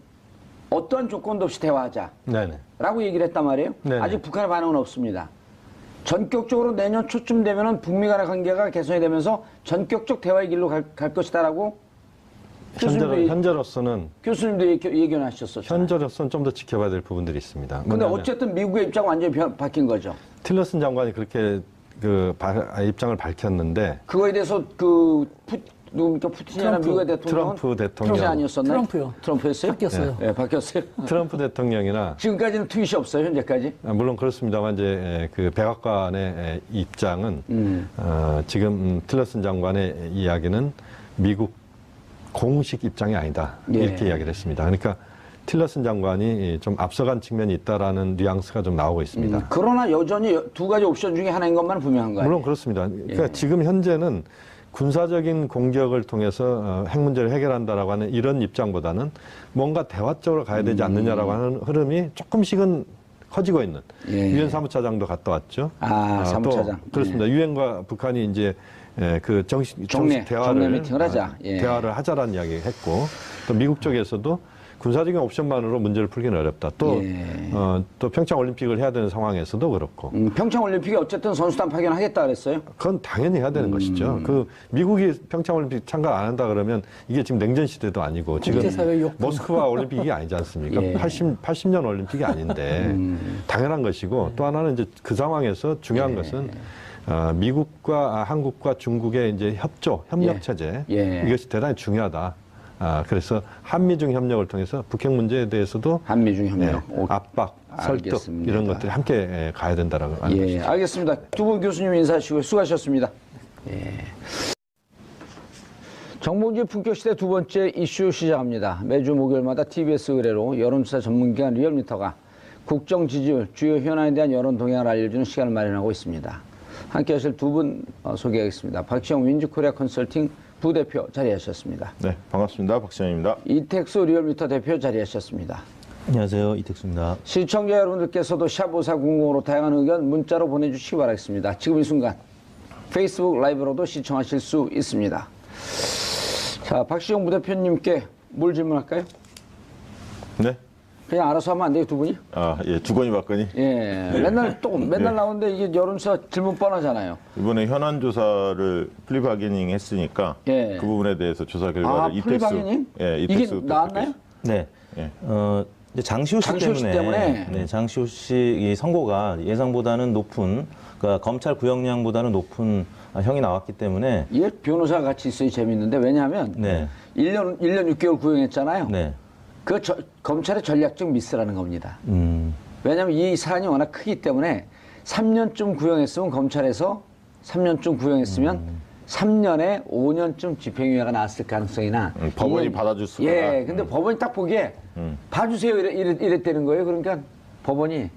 어떠한 조건도 없이 대화하자. 네네. 라고 얘기를 했단 말이에요. 네네. 아직 북한의 반응은 없습니다. 전격적으로 내년 초쯤 되면은 북미 간의 관계가 개선이 되면서 전격적 대화의 길로 갈 것이다라고 현재로서는 예견 하셨었죠. 현재로서는 좀 더 지켜봐야 될 부분들이 있습니다. 근데 뭐냐면 어쨌든 미국의 입장은 완전히 바뀐 거죠. 틸러슨 장관이 그렇게 입장을 밝혔는데 그거에 대해서 누굽니까? 푸틴이나 트럼프. 미국의 대통령은 트럼프 대통령. 트럼프 아니었었나요? 트럼프요. 트럼프였어요? 바뀌었어요. 네, 바뀌었어요. 트럼프 대통령이나 지금까지는 트윗이 없어요, 현재까지. 물론 그렇습니다만 이제 그 백악관의 입장은 지금 틸러슨 장관의 이야기는 미국 공식 입장이 아니다 예. 이렇게 이야기를 했습니다. 그러니까 틸러슨 장관이 좀 앞서간 측면이 있다라는 뉘앙스가 좀 나오고 있습니다. 그러나 여전히 두 가지 옵션 중에 하나인 것만 분명한 거예요. 물론 그렇습니다. 그러니까 예. 지금 현재는 군사적인 공격을 통해서 핵 문제를 해결한다라고 하는 이런 입장보다는 뭔가 대화적으로 가야 되지 않느냐라고 하는 흐름이 조금씩은 커지고 있는. 예. 유엔 사무차장도 갔다 왔죠. 사무차장. 또 그렇습니다. 유엔과 북한이 이제 그 정식 정례 대화를 미팅을 하자. 예. 대화를 하자라는 이야기 했고 또 미국 쪽에서도 군사적인 옵션만으로 문제를 풀기는 어렵다. 또 또 평창 올림픽을 해야 되는 상황에서도 그렇고. 평창 올림픽에 어쨌든 선수단 파견하겠다 그랬어요. 그건 당연히 해야 되는 것이죠. 그 미국이 평창 올림픽 참가 안 한다 그러면 이게 지금 냉전 시대도 아니고 지금 국제사회 욕구. 모스크바 올림픽이 아니지 않습니까? 예. 80년 올림픽이 아닌데 당연한 것이고 또 하나는 이제 그 상황에서 중요한 것은 미국과 한국과 중국의 이제 협력 예. 체제 예. 이것이 대단히 중요하다. 그래서 한미중 협력을 통해서 북핵 문제에 대해서도 한미중 협력. 압박, 설득 알겠습니다. 이런 것들이 함께 가야 된다라고 하는 예, 것이죠. 알겠습니다. 두 분 교수님 인사하시고 수고하셨습니다. 예. 정봉주의 품격시대 두 번째 이슈 시작합니다. 매주 목요일마다 TBS 의뢰로 여론조사 전문기관 리얼미터가 국정 지지율, 주요 현안에 대한 여론 동향을 알려주는 시간을 마련하고 있습니다. 함께 하실 두 분 소개하겠습니다. 박시영 윈즈코리아 컨설팅 부대표 자리하셨습니다. 네, 반갑습니다. 박시영입니다. 이택수 리얼미터 대표 자리하셨습니다. 안녕하세요. 이택수입니다. 시청자 여러분들께서도 샵5400으로 다양한 의견 문자로 보내주시기 바라겠습니다. 지금 이 순간 페이스북 라이브로도 시청하실 수 있습니다. 자, 박시영 부대표님께 뭘 질문할까요? 네. 그냥 알아서 하면 안 돼요, 두 분이? 예, 주거니 받거니. 예, 맨날 나오는데 이게 여론조사 질문 뻔하잖아요. 이번에 현안 조사를 플리바게닝 했으니까 예. 그 부분에 대해서 조사 결과를 플리바게닝? 이택수 이게 대표께서. 나왔나요? 네. 예. 이제 장시호 씨 장시호 씨 때문에, 때문에? 네, 장시호 씨 선고가 예상보다는 높은, 그러니까 검찰 구형량보다는 높은 형이 나왔기 때문에. 이게 변호사가 같이 있어야 재밌는데, 왜냐하면 네. 1년 6개월 구형했잖아요. 네. 그 검찰의 전략적 미스라는 겁니다. 왜냐하면 이 사안이 워낙 크기 때문에 3년쯤 구형했으면 검찰에서 3년쯤 구형했으면 3년에 5년쯤 집행유예가 나왔을 가능성이나 법원이 받아줄 수가. 예, 근데 법원이 딱 보기에 봐주세요 이랬다는 거예요. 그러니까 법원이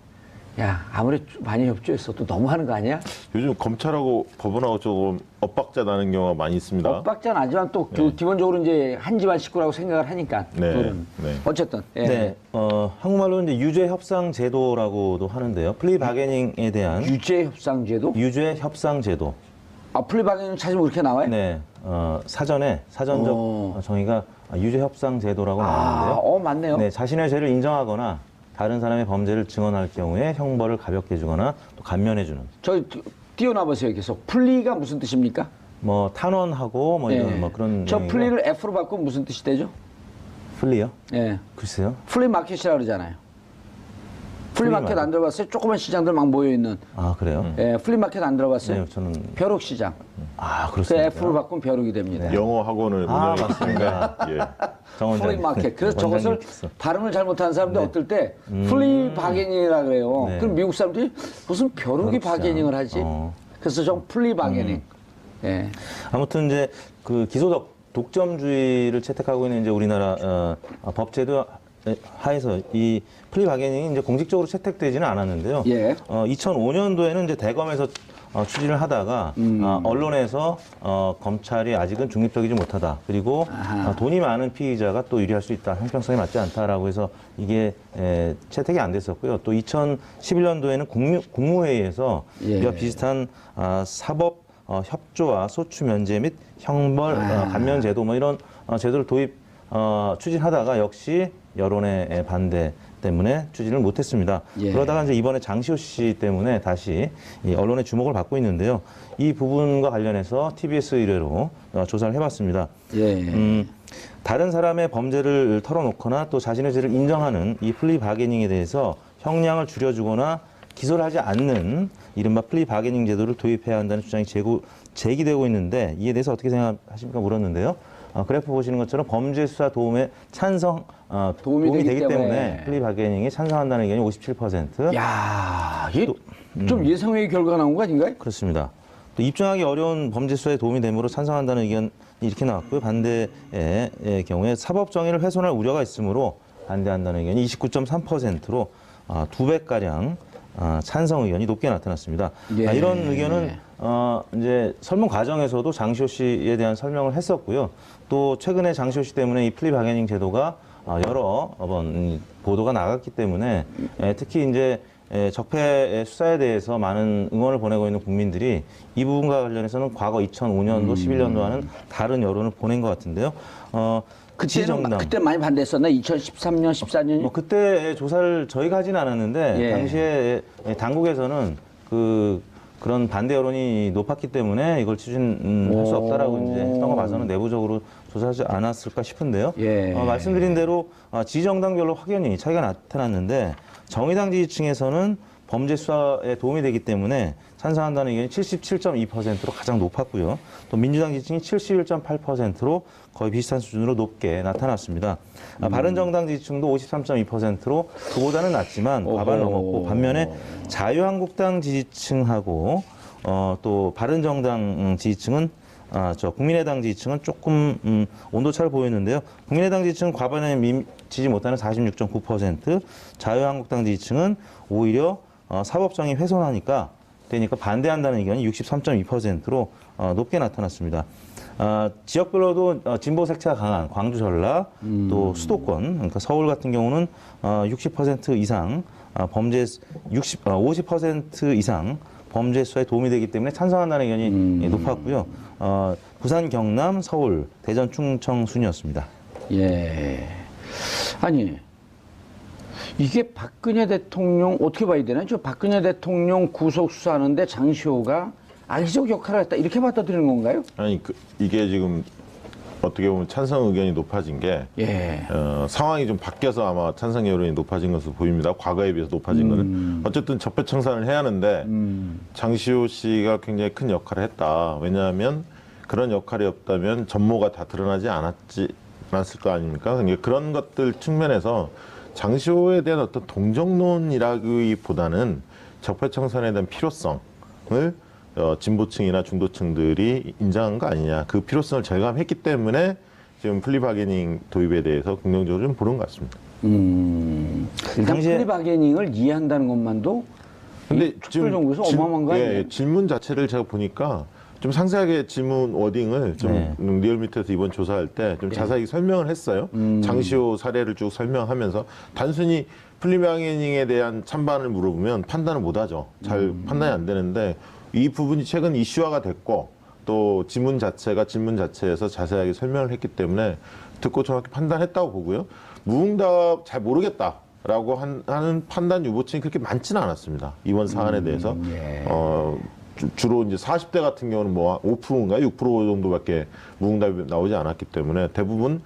야 아무리 많이 협조했어도 너무하는 거 아니야? 요즘 검찰하고 법원하고 조금 엇박자 나는 경우가 많이 있습니다. 엇박자는 아니지만 또 기본적으로 이제 한 집안 식구라고 생각을 하니까. 네, 둘은. 네. 어쨌든 예. 네. 한국말로 이제 유죄 협상 제도라고도 하는데요. 플리 바게닝에 대한 유죄 협상 제도? 유죄 협상 제도. 플리 바게닝 찾으면 그렇게 나와요? 네. 사전적 정의가 유죄 협상 제도라고 나오는데요. 맞네요. 네, 자신의 죄를 인정하거나 다른 사람의 범죄를 증언할 경우에 형벌을 가볍게 주거나 또 감면해주는. 띄워놔보세요. 계속. 플리가 무슨 뜻입니까? 뭐 탄원하고 뭐 이런 예. 뭐 그런. 저 내용이고. 플리를 F로 바꾸면 무슨 뜻이 되죠? 플리요? 예. 글쎄요. 플리 마켓이라고 그러잖아요. 플리 마켓 마켓. 안 들어봤어요? 조그만 시장들 막 모여있는. 아 그래요? 예, 플리 마켓 안 들어봤어요? 네, 저는 벼룩 시장. 그 그렇습니다. F로 바꾸면 벼룩이 됩니다. 영어 학원을 운영해 맞습니다. 예. 정원장. 플리 마켓. 그래서 저것을 원장님 픽스. 발음을 잘못하는 사람들 어떨 때 플리 바게닝이라 그래요. 네. 그럼 미국 사람들이 무슨 벼룩이 벼룩 시장. 바게닝을 하지? 그래서 좀 플리 바게닝. 예. 아무튼 이제 그 기소적 독점주의를 채택하고 있는 이제 우리나라 법제도 하에서 이 플리 바게닝이 이제 공식적으로 채택되지는 않았는데요. 예. 2005년도에는 이제 대검에서 추진을 하다가 언론에서 검찰이 아직은 중립적이지 못하다. 그리고 돈이 많은 피의자가 또 유리할 수 있다. 형평성이 맞지 않다라고 해서 이게 채택이 안 됐었고요. 또 2011년도에는 국무회의에서 예. 이와 비슷한 사법 협조와 소추 면제 및 형벌 감면 제도 뭐 이런 제도를 추진하다가 역시 여론의 반대 때문에 추진을 못했습니다. 예. 그러다가 이제 이번에 장시호 씨 때문에 다시 이 언론의 주목을 받고 있는데요. 이 부분과 관련해서 TBS 의뢰로 조사를 해봤습니다. 예. 다른 사람의 범죄를 털어놓거나 또 자신의 죄를 인정하는 이 플리 바게닝에 대해서 형량을 줄여주거나 기소를 하지 않는 이른바 플리 바게닝 제도를 도입해야 한다는 주장이 제기되고 있는데 이에 대해서 어떻게 생각하십니까 물었는데요. 그래프 보시는 것처럼 범죄 수사 도움에 도움이 되기 때문에 플리 바게닝에 찬성한다는 의견이 57%. 야, 이게 좀 예상외의 결과가 나온 거 아닌가요? 그렇습니다. 또 입증하기 어려운 범죄 수사에 도움이 되므로 찬성한다는 의견이 이렇게 나왔고요. 반대의 경우에 사법 정의를 훼손할 우려가 있으므로 반대한다는 의견이 29.3%로 2배가량 찬성 의견이 높게 나타났습니다. 예. 이런 의견은 이제 설문 과정에서도 장시호 씨에 대한 설명을 했었고요. 또 최근에 장시호 씨 때문에 이 플리 바게닝 제도가 여러 번 보도가 나갔기 때문에 특히 이제 적폐 수사에 대해서 많은 응원을 보내고 있는 국민들이 이 부분과 관련해서는 과거 2005년도, 11년도와는 다른 여론을 보낸 것 같은데요. 그때 많이 반대했었나? 2013년, 14년? 뭐 그때 조사를 저희가 하진 않았는데 예. 당시에 당국에서는 그런 반대 여론이 높았기 때문에 이걸 추진할 수 없다라고 이제 했던 거 봐서는 내부적으로 조사하지 않았을까 싶은데요. 예. 말씀드린 대로 지정당별로 확연히 차이가 나타났는데 정의당 지지층에서는 범죄 수사에 도움이 되기 때문에 찬성한다는 의견이 77.2%로 가장 높았고요. 또 민주당 지지층이 71.8%로 거의 비슷한 수준으로 높게 나타났습니다. 바른정당 지지층도 53.2%로 그보다는 낮지만 과반을 넘었고 반면에 자유한국당 지지층하고 또 바른정당 지지층은 국민의당 지지층은 조금 온도차를 보였는데요. 국민의당 지지층은 과반에 미치지 못하는 46.9%, 자유한국당 지지층은 오히려 사법정의 훼손하니까 되니까 반대한다는 의견이 63.2%로 높게 나타났습니다. 지역별로도 진보 색채가 강한 광주, 전라, 또 수도권, 그러니까 서울 같은 경우는 60% 이상 범죄 50% 이상 범죄 수사에 도움이 되기 때문에 찬성한다는 의견이 높았고요. 부산, 경남, 서울, 대전, 충청 순이었습니다. 예. 아니, 이게 박근혜 대통령 어떻게 봐야 되나요? 저 박근혜 대통령 구속 수사하는데 장시호가 악의적 역할을 했다 이렇게 받아들이는 건가요? 아니 이게 지금 어떻게 보면 찬성 의견이 높아진 게 예. 상황이 좀 바뀌어서 아마 찬성 여론이 높아진 것으로 보입니다. 과거에 비해서 높아진 거는 어쨌든 적폐청산을 해야 하는데 장시호 씨가 굉장히 큰 역할을 했다. 왜냐하면 그런 역할이 없다면 전모가 다 드러나지 않았을 거 아닙니까? 그러니까 그런 것들 측면에서 장시호에 대한 어떤 동정론이라기보다는 적폐청산에 대한 필요성을 진보층이나 중도층들이 인정한 거 아니냐. 그 필요성을 절감했기 때문에 지금 플리바게닝 도입에 대해서 긍정적으로 좀 보는 것 같습니다. 일단 플리바게닝을 이해한다는 것만도 근데 특별정부에서 어마어마한 거 아니에요? 질문 자체를 제가 보니까 좀 상세하게 질문 워딩을 좀 리얼미터에서 이번 조사할 때 좀 자세하게 설명을 했어요. 장시호 사례를 쭉 설명하면서 단순히 플리바게닝에 대한 찬반을 물어보면 판단을 못하죠. 잘 판단이 안 되는데 이 부분이 최근 이슈화가 됐고 또 질문 자체에서 자세하게 설명을 했기 때문에 듣고 정확히 판단했다고 보고요. 무응답 잘 모르겠다라고 하는 판단 유보층이 그렇게 많지는 않았습니다. 이번 사안에 대해서. 주로 이제 40대 같은 경우는 뭐 5%인가 6% 정도밖에 무응답이 나오지 않았기 때문에 대부분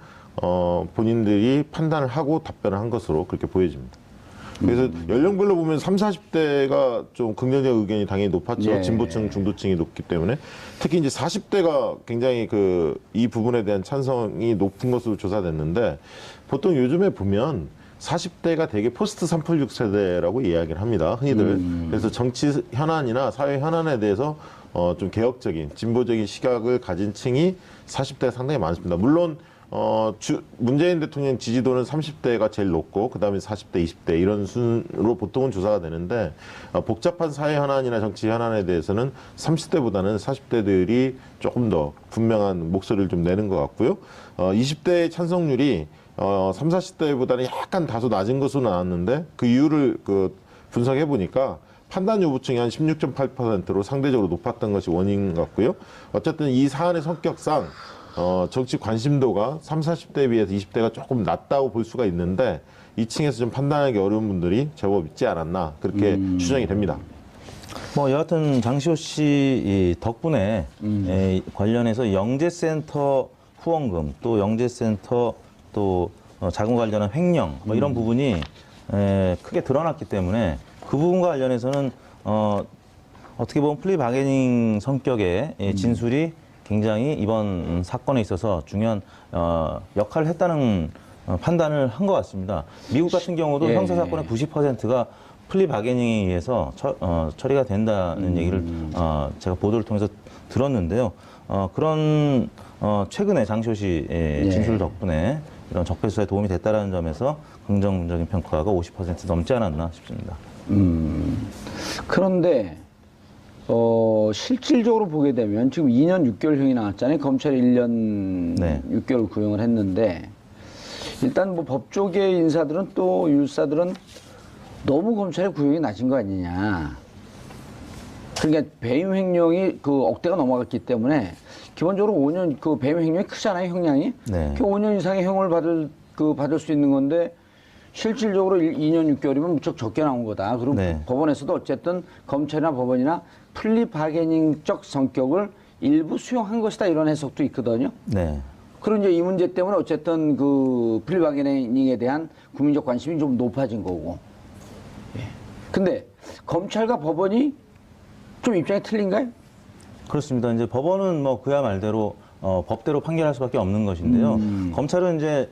본인들이 판단을 하고 답변을 한 것으로 그렇게 보여집니다. 그래서 연령별로 보면 30, 40대가 좀 긍정적 의견이 당연히 높았죠. 예. 진보층, 중도층이 높기 때문에 특히 이제 40대가 굉장히 이 부분에 대한 찬성이 높은 것으로 조사됐는데 보통 요즘에 보면 40대가 되게 포스트 386세대라고 이야기를 합니다. 흔히들. 그래서 정치 현안이나 사회 현안에 대해서 좀 개혁적인, 진보적인 시각을 가진 층이 40대가 상당히 많습니다. 물론 문재인 대통령 지지도는 30대가 제일 높고 그다음에 40대, 20대 이런 순으로 보통은 조사가 되는데 복잡한 사회 현안이나 정치 현안에 대해서는 30대보다는 40대들이 조금 더 분명한 목소리를 좀 내는 것 같고요. 20대의 찬성률이 30, 40대보다는 약간 다소 낮은 것으로 나왔는데 그 이유를 분석해 보니까 판단 유보층이 한 16.8%로 상대적으로 높았던 것이 원인 같고요. 어쨌든 이 사안의 성격상 정치 관심도가 30, 40대에 비해서 20대가 조금 낮다고 볼 수가 있는데 이 층에서 좀 판단하기 어려운 분들이 제법 있지 않았나 그렇게 추정이 됩니다. 뭐 여하튼 장시호 씨 덕분에 관련해서 영재센터 후원금 또 영재센터 또 자금 관련한 횡령 뭐 이런 부분이 크게 드러났기 때문에 그 부분과 관련해서는 어떻게 보면 플리바게닝 성격의 진술이 굉장히 이번 사건에 있어서 중요한 역할을 했다는 판단을 한 것 같습니다. 미국 같은 경우도 형사 사건의 90%가 플리바게닝에 의해서 처리가 된다는 얘기를 제가 보도를 통해서 들었는데요. 그런 최근에 장시호 씨의 진술 덕분에 이런 적폐 수사에 도움이 됐다는 점에서 긍정적인 평가가 50% 넘지 않았나 싶습니다. 그런데 실질적으로 보게 되면 지금 2년 6개월형이 나왔잖아요. 검찰이 1년 네. 6개월 구형을 했는데 일단 뭐 법조계 인사들은 또 율사들은 너무 검찰의 구형이 낮은 거 아니냐. 그러니까 배임 횡령이 억대가 넘어갔기 때문에 기본적으로 5년 배임 횡령이 크잖아요, 형량이. 네. 5년 이상의 형을 받을 수 있는 건데 실질적으로 2년 6개월이면 무척 적게 나온 거다. 그리고 네. 법원에서도 어쨌든 검찰이나 법원이나 플리바게닝적 성격을 일부 수용한 것이다 이런 해석도 있거든요. 네. 그런 이제 이 문제 때문에 어쨌든 플리바게닝에 대한 국민적 관심이 좀 높아진 거고. 예. 근데 검찰과 법원이 좀 입장이 틀린가요? 그렇습니다. 이제 법원은 뭐 그야 말대로 법대로 판결할 수밖에 없는 것인데요. 검찰은 이제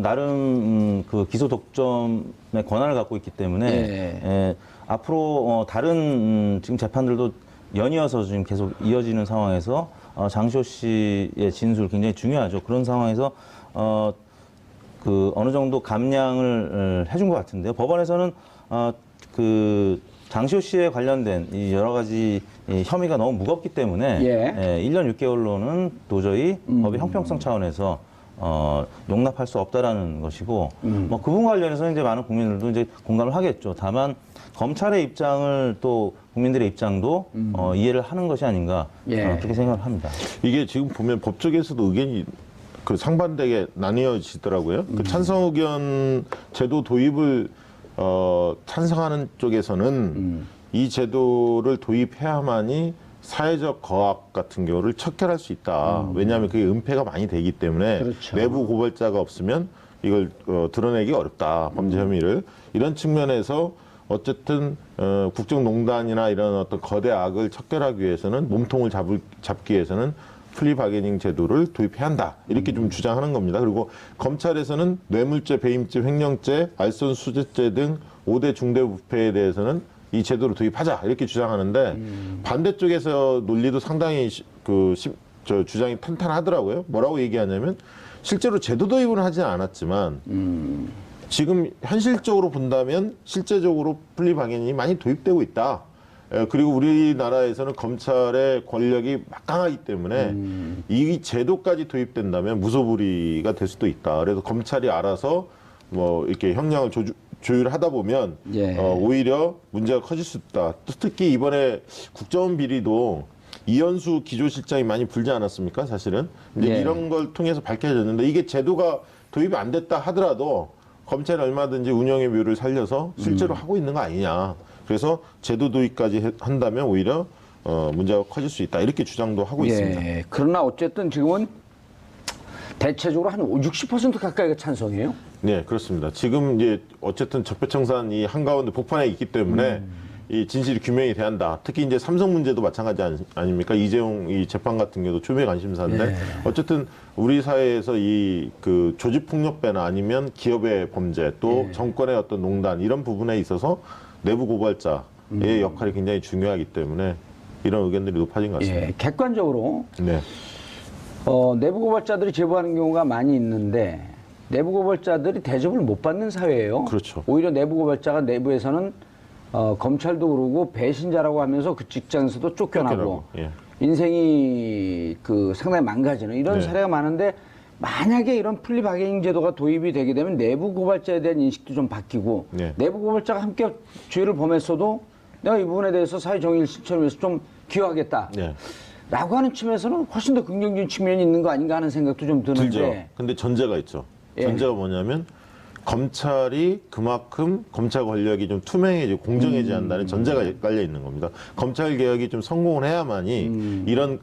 나름 그 기소 독점의 권한을 갖고 있기 때문에 앞으로 다른 지금 재판들도 연이어서 지금 계속 이어지는 상황에서 장시호 씨의 진술 굉장히 중요하죠. 그런 상황에서 어느 정도 감량을 해준 것 같은데요. 법원에서는 장시호 씨에 관련된 이 여러 가지 이 혐의가 너무 무겁기 때문에 1년 6개월로는 도저히 법의 형평성 차원에서 용납할 수 없다라는 것이고, 뭐 그 부분 관련해서는 이제 많은 국민들도 이제 공감을 하겠죠. 다만 검찰의 입장을 또 국민들의 입장도 이해를 하는 것이 아닌가 그렇게 생각을 합니다. 이게 지금 보면 법조계에서도 의견이 그 상반되게 나뉘어지더라고요. 그 찬성 의견 제도 도입을 찬성하는 쪽에서는 이 제도를 도입해야만이 사회적 거악 같은 경우를 척결할 수 있다. 왜냐하면 그게 은폐가 많이 되기 때문에 그렇죠. 내부 고발자가 없으면 이걸 드러내기 어렵다. 범죄 혐의를. 이런 측면에서 어쨌든 국정농단이나 이런 어떤 거대 악을 척결하기 위해서는 몸통을 잡기 위해서는 플리 바게닝 제도를 도입해야 한다. 이렇게 좀 주장하는 겁니다. 그리고 검찰에서는 뇌물죄, 배임죄, 횡령죄, 알선 수재죄 등 5대 중대 부패에 대해서는 이 제도를 도입하자. 이렇게 주장하는데 반대쪽에서 논리도 상당히 주장이 탄탄하더라고요. 뭐라고 얘기하냐면 실제로 제도 도입은 하진 않았지만 지금 현실적으로 본다면 실제적으로 플리 바게닝이 많이 도입되고 있다. 그리고 우리나라에서는 검찰의 권력이 막강하기 때문에 이 제도까지 도입된다면 무소불위가 될 수도 있다. 그래서 검찰이 알아서 뭐 이렇게 형량을 조율하다 보면 오히려 문제가 커질 수 있다. 특히 이번에 국정원 비리도 이현수 기조실장이 많이 불지 않았습니까? 사실은 이제 이런 걸 통해서 밝혀졌는데 이게 제도가 도입이 안 됐다 하더라도 검찰이 얼마든지 운영의 묘를 살려서 실제로 하고 있는 거 아니냐. 그래서 제도 도입까지 한다면 오히려 문제가 커질 수 있다. 이렇게 주장도 하고 있습니다. 그러나 어쨌든 지금은 대체적으로 한 60% 가까이가 찬성이에요. 네, 그렇습니다. 지금 이제 어쨌든 적폐청산 이 한가운데 복판에 있기 때문에 이 진실이 규명이 돼야 한다. 특히 이제 삼성 문제도 마찬가지 아닙니까? 이재용 이 재판 같은 경우도 초미의 관심사인데 어쨌든 우리 사회에서 이 그 조직폭력배나 아니면 기업의 범죄 또 정권의 어떤 농단 이런 부분에 있어서 내부 고발자의 역할이 굉장히 중요하기 때문에 이런 의견들이 높아진 것 같습니다. 객관적으로 네. 내부 고발자들이 제보하는 경우가 많이 있는데 내부 고발자들이 대접을 못 받는 사회예요. 그렇죠. 오히려 내부 고발자가 내부에서는 검찰도 그러고 배신자라고 하면서 그 직장에서도 쫓겨나고 인생이 상당히 망가지는 이런 사례가 많은데 만약에 이런 플리 바게닝 제도가 도입이 되게 되면 내부 고발자에 대한 인식도 좀 바뀌고 내부 고발자가 함께 죄를 범했어도 내가 이 부분에 대해서 사회정의를 실천을 위해서 좀 기여하겠다. 라고 하는 측면에서는 훨씬 더 긍정적인 측면이 있는 거 아닌가 하는 생각도 좀 드는데. 들죠. 근데 전제가 있죠. 전제가 뭐냐면 검찰이 그만큼 검찰 권력이 좀 투명해지고 공정해져야 한다는 전제가 깔려 있는 겁니다. 검찰 개혁이 좀 성공을 해야만이 이런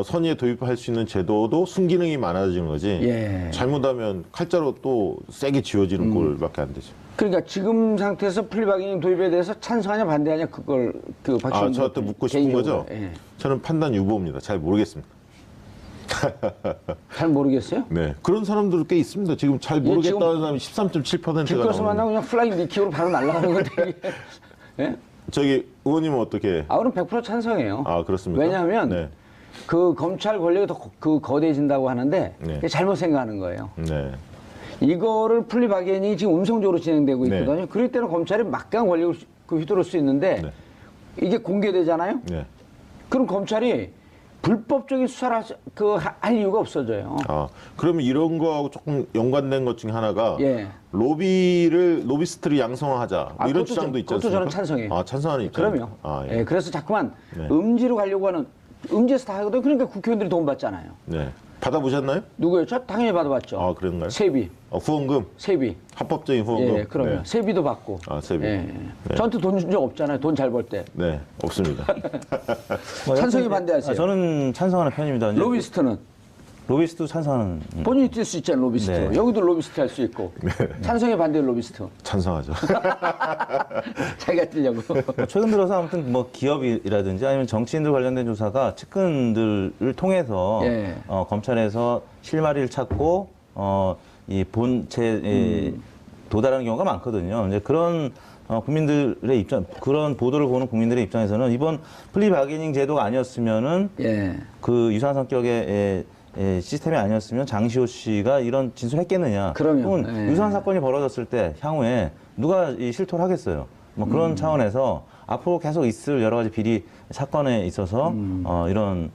선의에 도입할 수 있는 제도도 순기능이 많아지는 거지. 잘못하면 칼자로 또 세게 쥐어지는 꼴밖에 안 되죠. 그러니까 지금 상태에서 플리 바게닝 도입에 대해서 찬성하냐 반대하냐 그걸 박시영 저한테 묻고 싶은 거죠? 저는 판단 유보입니다. 잘 모르겠습니다. 잘 모르겠어요? 네. 그런 사람들 꽤 있습니다. 지금 잘 모르겠다는 사람이 13.7%가 길거리에서 만나고 그냥 플라잉 니키로 바로 날아가는 건데. 예? 저기 의원님은 어떻게? 그럼 100% 찬성해요. 그렇습니까? 왜냐하면 그 검찰 권력이 더 거대해진다고 하는데 잘못 생각하는 거예요. 이거를 플리 바게닝이 지금 음성적으로 진행되고 있거든요. 그럴 때는 검찰이 막강한 권력을 휘두를 수 있는데 이게 공개되잖아요. 그럼 검찰이 불법적인 수사를 할 이유가 없어져요. 그러면 이런 거하고 조금 연관된 것 중에 하나가 로비스트를 양성화하자 이런 주장도 있지 않습니까? 그것도 저는 찬성해요. 찬성하는 입장이죠. 그럼요. 그래서 자꾸만 음지로 가려고 하는 음지에서 다 하거든요. 그러니까 국회의원들이 돈 받잖아요. 받아보셨나요? 누구요? 저 당연히 받아봤죠. 그런가요? 세비. 후원금? 세비. 합법적인 후원금? 그럼요. 세비도 받고. 세비. 저한테 돈 준 적 없잖아요. 돈 잘 벌 때. 네, 없습니다. 찬성이 반대하세요? 저는 찬성하는 편입니다. 로비스트는? 로비스트도 찬성하는. 본인이 뛸 수 있잖아요, 로비스트. 여기도 로비스트 할 수 있고. 찬성에 반대 로비스트. 찬성하죠. 자기가 뛰려고. 최근 들어서 아무튼 뭐 기업이라든지 아니면 정치인들 관련된 조사가 측근들을 통해서 검찰에서 실마리를 찾고 이 본체에 도달하는 경우가 많거든요. 이제 그런 국민들의 입장, 그런 보도를 보는 국민들의 입장에서는 이번 플리 바게닝 제도가 아니었으면은 예. 그 유사한 성격의 시스템이 아니었으면 장시호 씨가 이런 진술했겠느냐. 그럼요. 혹은 예. 유사한 사건이 벌어졌을 때 향후에 누가 이 실토를 하겠어요. 뭐 그런 차원에서 앞으로 계속 있을 여러 가지 비리 사건에 있어서 이런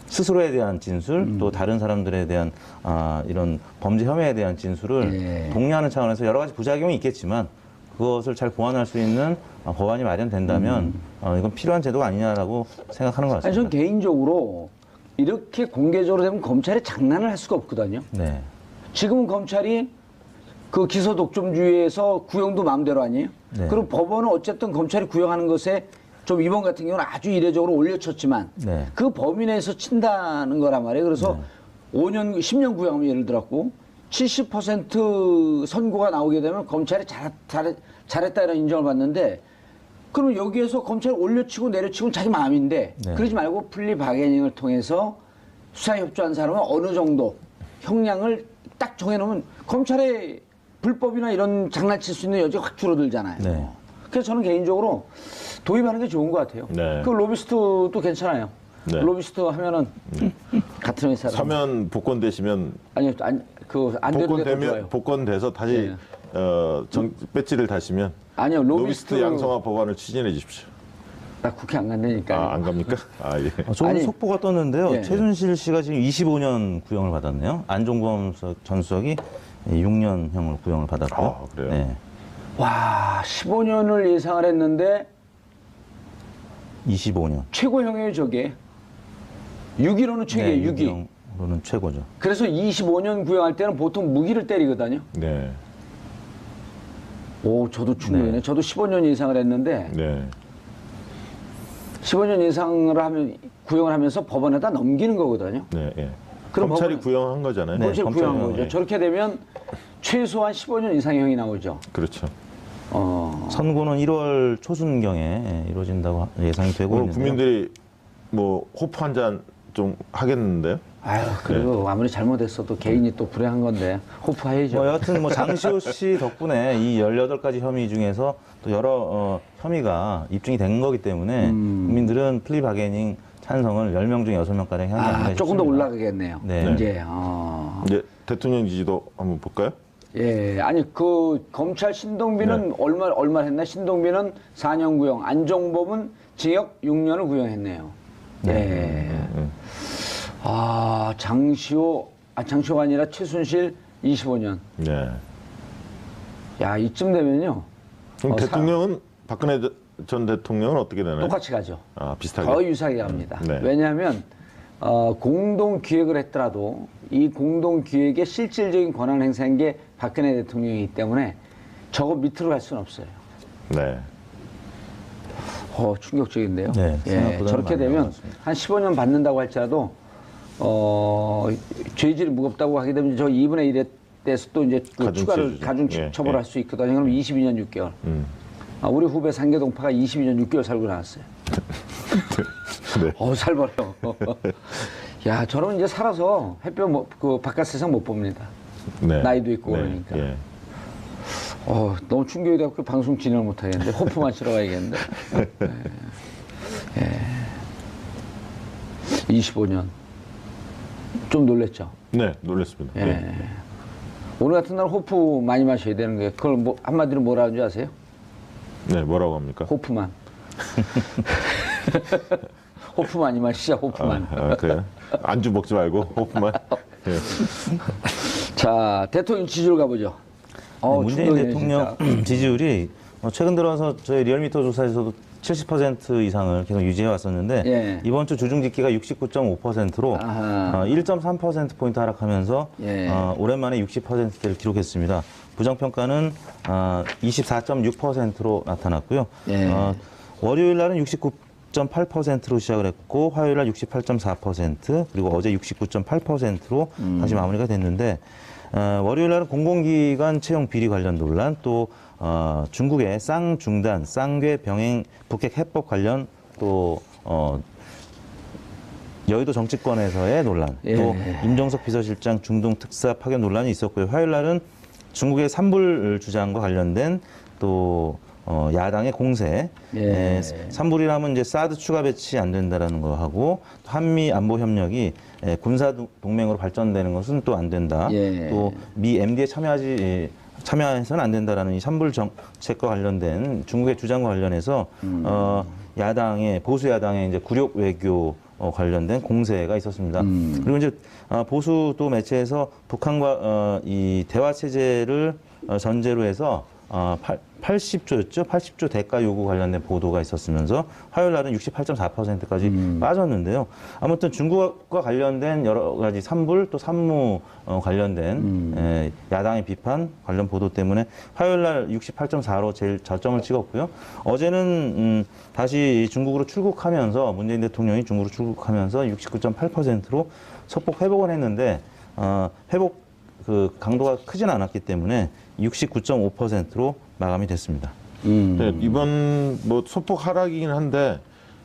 스스로에 대한 진술 또 다른 사람들에 대한 이런 범죄 혐의에 대한 진술을 예. 독려하는 차원에서 여러 가지 부작용이 있겠지만 그것을 잘 보완할 수 있는 법안이 마련된다면 이건 필요한 제도가 아니냐라고 생각하는 것 아니, 같습니다. 전 개인적으로 이렇게 공개적으로 되면 검찰이 장난을 할 수가 없거든요. 네. 지금은 검찰이 그 기소 독점주의에서 구형도 마음대로 아니에요? 네. 그리고 법원은 어쨌든 검찰이 구형하는 것에 좀 이번 같은 경우는 아주 이례적으로 올려쳤지만 네. 그 범위 내에서 친다는 거란 말이에요. 그래서 5년, 10년 구형하면 예를 들었고 70% 선고가 나오게 되면 검찰이 잘했다 이런 인정을 받는데 그럼 여기에서 검찰이 올려치고 내려치고는 자기 마음인데 네. 그러지 말고 플리 바게닝을 통해서 수사에 협조한 사람은 어느 정도 형량을 딱 정해놓으면 검찰의 불법이나 이런 장난칠 수 있는 여지가 확 줄어들잖아요. 네. 그래서 저는 개인적으로 도입하는 게 좋은 것 같아요. 네. 그 로비스트도 괜찮아요. 네. 로비스트 하면은 같은 회사 사면 복권되시면 아니요, 그안 되는 데더 좋아요. 복권돼서 다시 배지를 다시면 아니요, 로비스트 양성화 법안을 추진해 주십시오. 나 국회 안 간다니까. 안 갑니까? 예. 좋은 아니, 속보가 떴는데요. 예. 최순실 씨가 지금 25년 구형을 받았네요. 안종범 전 수석이 6년형을 구형을 받았고요. 아, 그래요? 네. 와, 15년을 예상을 했는데 25년. 최고형이에요, 저게. 6.15는 최고예요, 6.2. 로는 최고죠. 그래서 25년 구형할 때는 보통 무기를 때리거든요. 네. 오, 저도 충격이네. 네. 저도 15년 예상을 했는데 네. 15년 예상을 하면 구형을 하면서 법원에다 넘기는 거거든요. 네. 예. 그럼 검찰이 법원은- 구형한 거잖아요. 네. 검찰이 구형한 검찰이, 거죠. 예. 저렇게 되면 최소한 15년 이상의 형이 나오죠. 그렇죠. 선고는 1월 초순경에 이루어진다고 예상이 되고 오늘 있는데요. 국민들이 뭐 호프 한 잔 좀 하겠는데요? 아유, 그래도 아무리 잘못했어도 개인이 또 불행한 건데 호프해야죠. 여하튼 장시호 씨 덕분에 이 18가지 혐의 중에서 또 여러 혐의가 입증이 된 거기 때문에 국민들은 플리 바게닝 찬성을 10명 중에 6명가량 향해 안 조금 더 올라가겠네요. 네. 이제 이제 대통령 지지도 한번 볼까요? 예, 아니 그 검찰 신동빈은 얼마 했나? 신동빈은 4년 구형, 안종범은 징역 6년을 구형했네요. 예. 장시호가 아니라 최순실 25년. 네. 야, 이쯤 되면요. 그럼 대통령은 박근혜 전 대통령은 어떻게 되나요? 똑같이 가죠. 비슷하게. 거의 유사하게 갑니다. 네. 왜냐하면 공동 기획을 했더라도 이 공동 기획의 실질적인 권한 행사한 게 박근혜 대통령이기 때문에 저거 밑으로 갈 수는 없어요. 네. 충격적인데요. 네, 예, 생각보다는 저렇게 많이 되면 나왔습니다. 한 15년 받는다고 할지라도 죄질이 무겁다고 하게 되면 저 2분의 1에 대해서 또 이제 또 가중 추가를 취해주죠. 가중 예, 처벌할 예. 수 있거든요. 그럼 22년 6개월. 우리 후배 상계동파가 22년 6개월 살고 나왔어요. 네. 살벌어. 야, 저러면 이제 살아서 햇볕 그 바깥 세상 못 봅니다. 네. 나이도 있고 네. 그러니까. 예. 너무 충격이 돼서 방송 진행을 못 하겠는데 호프만 치러 가야겠는데. 25년. 좀 놀랬죠. 네, 놀랐습니다. 예. 예. 오늘 같은 날 호프 많이 마셔야 되는 거예요. 그걸 한마디로 뭐라 하는지 아세요? 네, 뭐라고 합니까? 호프만. 호프 많이 마시자, 호프만. 그래요? 안주 먹지 말고 호프만. 예. 자, 대통령 지지율 가보죠. 문재인 충격이네, 대통령 진짜. 지지율이 최근 들어서 저희 리얼미터 조사에서도 70% 이상을 계속 유지해 왔었는데 예. 이번 주 주중 집계가 69.5%로 아하. 1.3% 하락하면서 예. 오랜만에 60%대를 기록했습니다. 부정평가는 24.6%로 나타났고요. 예. 월요일 날은 69.8%로 시작을 했고 화요일 날 68.4% 그리고 어제 69.8%로 다시 마무리가 됐는데 월요일 날은 공공기관 채용 비리 관련 논란 또 중국의 쌍중단, 쌍괴 병행 북핵 해법 관련 또 여의도 정치권에서의 논란, 예. 또 임종석 비서실장 중동 특사 파견 논란이 있었고요. 화요일 날은 중국의 산불 주장과 관련된 또 야당의 공세, 예. 산불이라면 이제 사드 추가 배치 안 된다라는 거 하고 한미 안보 협력이 군사 동맹으로 발전되는 것은 또 안 된다. 예. 또 미 MD에 참여해서는 안 된다라는 이 산불 정책과 관련된 중국의 주장과 관련해서 야당의 보수 야당의 이제 굴욕 외교 관련된 공세가 있었습니다. 그리고 이제 보수 또 매체에서 북한과 이 대화 체제를 전제로 해서 80조였죠. 80조 대가 요구 관련된 보도가 있었으면서 화요일 날은 68.4%까지 빠졌는데요. 아무튼 중국과 관련된 여러 가지 산불 또 산무 관련된 야당의 비판 관련 보도 때문에 화요일 날 68.4로 제일 저점을 찍었고요. 어제는 다시 중국으로 출국하면서 문재인 대통령이 중국으로 출국하면서 69.8%로 소폭 회복을 했는데 회복 그 강도가 크진 않았기 때문에 69.5%로 마감이 됐습니다. 네, 이번 뭐 소폭 하락이긴 한데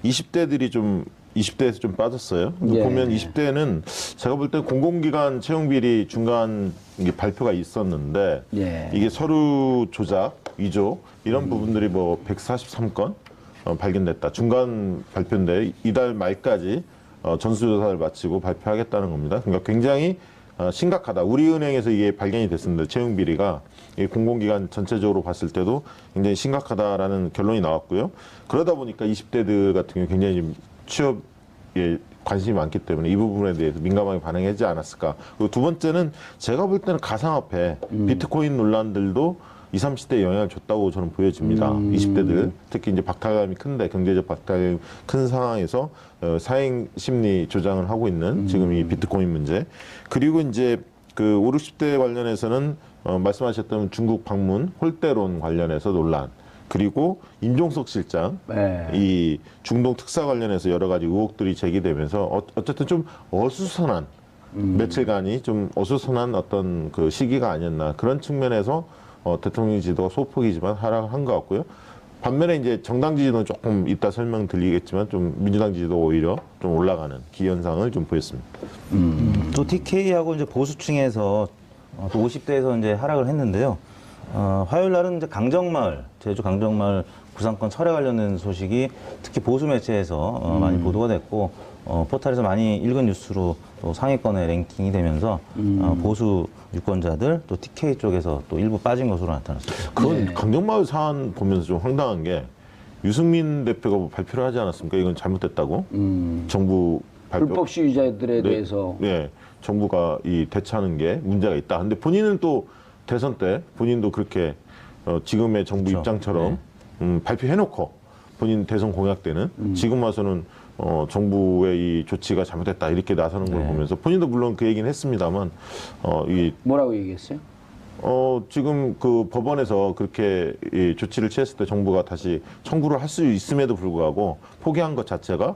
20대들이 좀 20대에서 좀 빠졌어요. 예. 보면 20대는 제가 볼 때 공공기관 채용 비리 중간 이게 발표가 있었는데 예. 이게 서류 조작, 위조 이런 부분들이 뭐 143건 발견됐다. 중간 발표인데 이달 말까지 전수조사를 마치고 발표하겠다는 겁니다. 그러니까 굉장히 심각하다. 우리은행에서 이게 발견이 됐습니다. 채용 비리가 이 공공기관 전체적으로 봤을 때도 굉장히 심각하다라는 결론이 나왔고요. 그러다 보니까 20대들 같은 경우 굉장히 좀 취업에 관심이 많기 때문에 이 부분에 대해서 민감하게 반응하지 않았을까. 그리고 두 번째는 제가 볼 때는 가상화폐, 비트코인 논란들도 20, 30대에 영향을 줬다고 저는 보여집니다. 20대들 특히 이제 박탈감이 큰데 경제적 박탈감이 큰 상황에서 사행 심리 조장을 하고 있는 지금 이 비트코인 문제 그리고 이제 그 5, 60대 관련해서는 말씀하셨던 중국 방문 홀대론 관련해서 논란 그리고 임종석 실장 네. 이 중동 특사 관련해서 여러 가지 의혹들이 제기되면서 어쨌든 좀 어수선한 며칠간이 좀 어수선한 어떤 그 시기가 아니었나 그런 측면에서 대통령 지지도가 소폭이지만 하락한 것 같고요. 반면에 이제 정당 지지도는 조금 이따 설명드리겠지만 좀 민주당 지지도 오히려 좀 올라가는 기현상을 좀 보였습니다. 또 TK하고 이제 보수층에서 또 50대에서 이제 하락을 했는데요. 화요일 날은 이제 강정마을, 제주 강정마을 구상권 철회 관련된 소식이 특히 보수 매체에서 많이 보도가 됐고 포털에서 많이 읽은 뉴스로 또 상위권에 랭킹이 되면서 보수 유권자들 또 TK 쪽에서 또 일부 빠진 것으로 나타났습니다. 그건 강정마을 사안 보면서 좀 황당한 게 유승민 대표가 뭐 발표를 하지 않았습니까? 이건 잘못됐다고 정부 발표 불법 시위자들에 대해서 네, 정부가 이 대처하는 게 문제가 있다. 근데 본인은 또 대선 때 본인도 그렇게 지금의 정부 그렇죠. 입장처럼 발표해놓고 본인 대선 공약 때는 지금 와서는 정부의 이 조치가 잘못됐다 이렇게 나서는 걸 보면서 본인도 물론 그 얘기는 했습니다만 이 뭐라고 얘기했어요? 지금 그 법원에서 그렇게 이 조치를 취했을 때 정부가 다시 청구를 할 수 있음에도 불구하고 포기한 것 자체가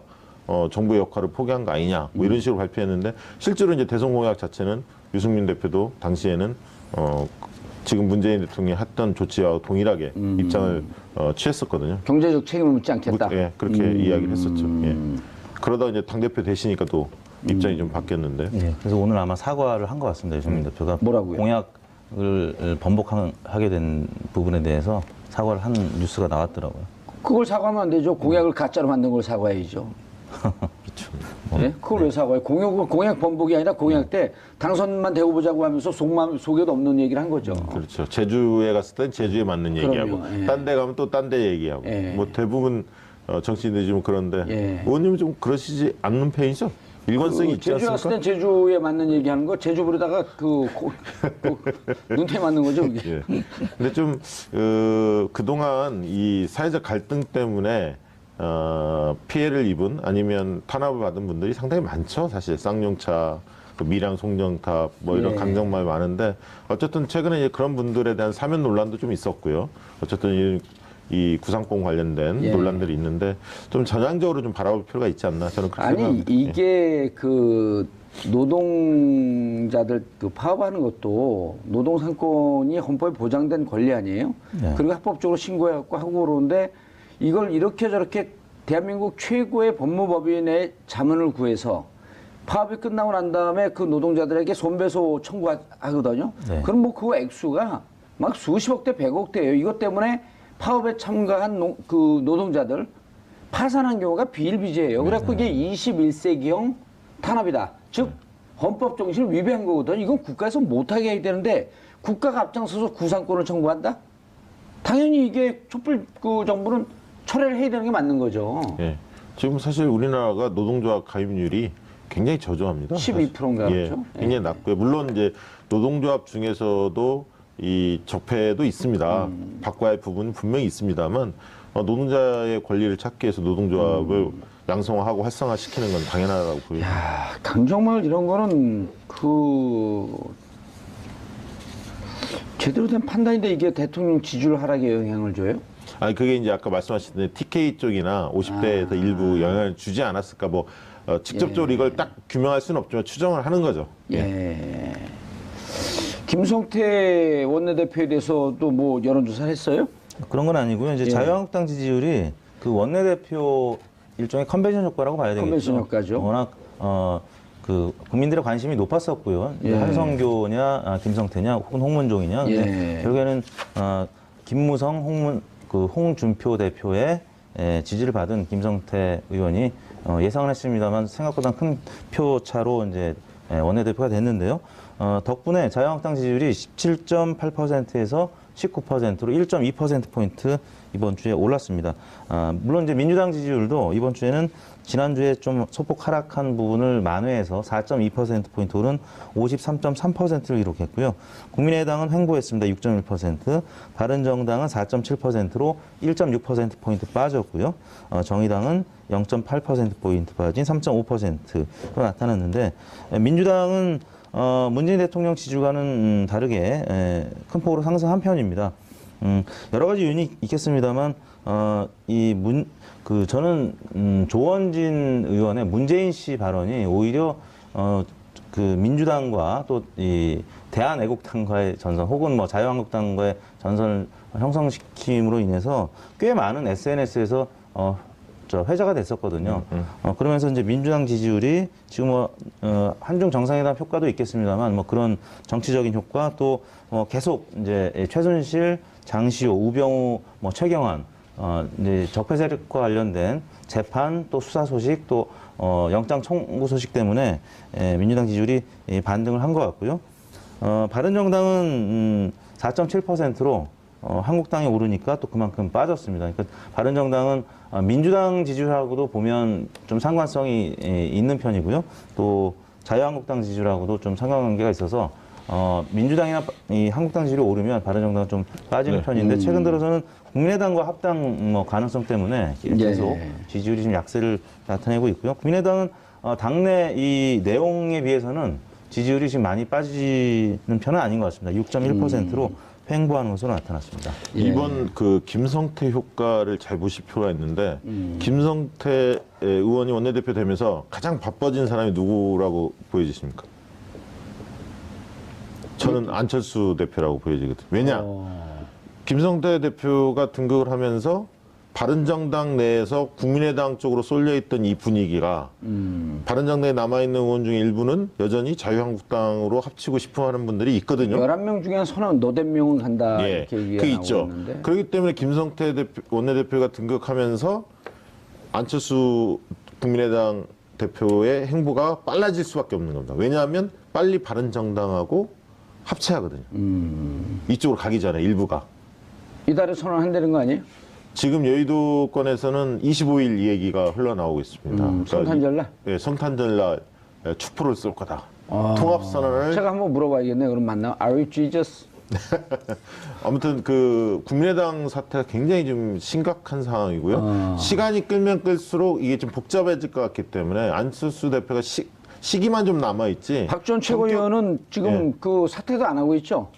정부의 역할을 포기한 거 아니냐 뭐 이런 식으로 발표했는데 실제로 이제 대선 공약 자체는 유승민 대표도 당시에는 지금 문재인 대통령이 했던 조치와 동일하게 입장을 취했었거든요. 경제적 책임을 묻지 않겠다. 예, 그렇게 이야기를 했었죠. 예. 그러다 이제 당대표 되시니까 또 입장이 좀 바뀌었는데. 예, 그래서 오늘 아마 사과를 한 것 같습니다. 유승민 대표가 뭐라고요? 공약을 번복하게 된 부분에 대해서 사과를 한 뉴스가 나왔더라고요. 그걸 사과하면 안 되죠. 공약을 가짜로 만든 걸 사과해야죠. 그렇죠. 예? 그걸 왜 사과해? 공약 번복이 아니라 공약 때 당선만 되고 보자고 하면서 속에도 없는 얘기를 한 거죠. 그렇죠. 제주에 갔을 땐 제주에 맞는 얘기하고, 그럼요, 예. 딴 데 가면 또 딴 데 얘기하고. 예. 뭐 대부분 정치인들이 좀 그런데, 예. 의원님은 좀 그러시지 않는 편이죠? 일관성이 있지 제주 갔을 않습니까? 땐 제주에 맞는 얘기하는 거, 제주 부르다가 눈태 맞는 거죠, 그게. 예. 근데 좀, 그동안 이 사회적 갈등 때문에 피해를 입은 아니면 탄압을 받은 분들이 상당히 많죠. 사실 쌍용차, 밀양 송정탑 뭐 이런 예. 강정말 많은데 어쨌든 최근에 이제 그런 분들에 대한 사면 논란도 좀 있었고요. 어쨌든 이 구상권 관련된 예. 논란들이 있는데 좀 전향적으로 좀 바라볼 필요가 있지 않나 저는 그렇게 아니, 생각합니다. 이게 그 노동자들 그 파업하는 것도 노동상권이 헌법에 보장된 권리 아니에요? 네. 그리고 합법적으로 신고해갖고 하고 그러는데 이걸 이렇게 저렇게 대한민국 최고의 법무법인의 자문을 구해서 파업이 끝나고 난 다음에 그 노동자들에게 손배소 청구하거든요. 네. 그럼 뭐 그 액수가 막 수십억 대, 100억 대예요. 이것 때문에 파업에 참가한 그 노동자들 파산한 경우가 비일비재해요. 그래갖고 이게 21세기형 탄압이다. 즉 헌법 정신을 위배한 거거든. 이건 국가에서 못하게 해야 되는데 국가가 앞장서서 구상권을 청구한다? 당연히 이게 촛불 그 정부는 철회를 해야 되는 게 맞는 거죠. 예. 지금 사실 우리나라가 노동조합 가입률이 굉장히 저조합니다. 12%인가 예, 그렇죠? 굉장히 낮고요. 물론 이제 노동조합 중에서도 이 적폐도 있습니다. 바꿔야 할 부분은 분명히 있습니다만 노동자의 권리를 찾기 위해서 노동조합을 양성화하고 활성화시키는 건 당연하다고 보입니다. 야, 강정마을 이런 거는 제대로 된 판단인데 이게 대통령 지지율 하락에 영향을 줘요? 아니 그게 이제 아까 말씀하신 대로 TK 쪽이나 50대에서 일부 영향을 주지 않았을까 뭐 직접적으로 이걸 딱 규명할 수는 없지만 추정을 하는 거죠. 예. 김성태 원내대표에 대해서도 뭐 여론조사를 했어요? 그런 건 아니고요. 이제 예. 자유한국당 지지율이 그 원내대표 일종의 컨벤션 효과라고 봐야 되겠죠. 컨벤션 효과죠. 워낙 그 국민들의 관심이 높았었고요. 예. 한성교냐, 김성태냐, 혹은 홍문종이냐. 근데 예. 결국에는 김무성, 홍준표 대표의 지지를 받은 김성태 의원이 예상을 했습니다만 생각보다 큰 표 차로 이제 원내대표가 됐는데요. 덕분에 자유한국당 지지율이 17.8%에서 19%로 1.2%포인트 이번 주에 올랐습니다. 물론 이제 민주당 지지율도 이번 주에는 지난주에 좀 소폭 하락한 부분을 만회해서 4.2%포인트 오른 53.3%를 기록했고요. 국민의당은 횡보했습니다. 6.1%, 바른정당은 4.7%로 1.6%포인트 빠졌고요. 정의당은 0.8%포인트 빠진 3.5%로 나타났는데 민주당은 문재인 대통령 지지율과는 다르게 큰 폭으로 상승한 편입니다. 여러 가지 요인이 있겠습니다만 저는 조원진 의원의 문재인 씨 발언이 오히려 그 민주당과 또 이 대한애국당과의 전선 혹은 뭐 자유한국당과의 전선을 형성시킴으로 인해서 꽤 많은 SNS에서 회자가 됐었거든요. 그러면서 이제 민주당 지지율이 지금 한중 정상회담 효과도 있겠습니다만 뭐 그런 정치적인 효과 또 계속 이제 최순실, 장시호, 우병우, 뭐 최경환 이제 적폐 세력과 관련된 재판 또 수사 소식 또 영장 청구 소식 때문에 민주당 지지율이 반등을 한 것 같고요. 바른정당은 4.7%로 한국당이 오르니까 또 그만큼 빠졌습니다. 그러니까 바른정당은 민주당 지지율하고도 보면 좀 상관성이 있는 편이고요. 또 자유한국당 지지율하고도 좀 상관관계가 있어서 민주당이나 이 한국당 지지율이 오르면 바른정당은 좀 빠지는 편인데 최근 들어서는 국민의당과 합당 가능성 때문에 계속 지지율이 좀 약세를 나타내고 있고요. 국민의당은 당내 이 내용에 비해서는 지지율이 지금 많이 빠지는 편은 아닌 것 같습니다. 6.1%로 횡보하는 것으로 나타났습니다. 이번 그 김성태 효과를 잘 보실 필요가 있는데 김성태 의원이 원내대표 되면서 가장 바빠진 사람이 누구라고 보여지십니까? 저는 안철수 대표라고 보여지거든요. 왜냐? 김성태 대표가 등극을 하면서 바른정당 내에서 국민의당 쪽으로 쏠려있던 이 분위기가 바른정당에 남아있는 의원 중에 일부는 여전히 자유한국당으로 합치고 싶어 하는 분들이 있거든요. 11명 중에 너댓 명은 간다 예, 이렇게 얘기가 그게 나오고 있죠. 있는데. 그렇기 때문에 김성태 원내대표가 등극하면서 안철수 국민의당 대표의 행보가 빨라질 수밖에 없는 겁니다. 왜냐하면 빨리 바른정당하고 합체하거든요. 이쪽으로 가기 전에 일부가. 이달에 선언한다는 거 아니에요? 지금 여의도권에서는 25일 이 얘기가 흘러나오고 있습니다. 성탄절날? 네, 성탄절날 촛불을 쏠 거다. 통합선언을. 제가 한번 물어봐야겠네요. 그럼 만나면 Are you Jesus? 아무튼 그 국민의당 사태가 굉장히 좀 심각한 상황이고요. 시간이 끌면 끌수록 이게 좀 복잡해질 것 같기 때문에 안철수 대표가 시기만 좀 남아있지. 박지원 최고위원은 지금 그 사퇴도 안 하고 있죠?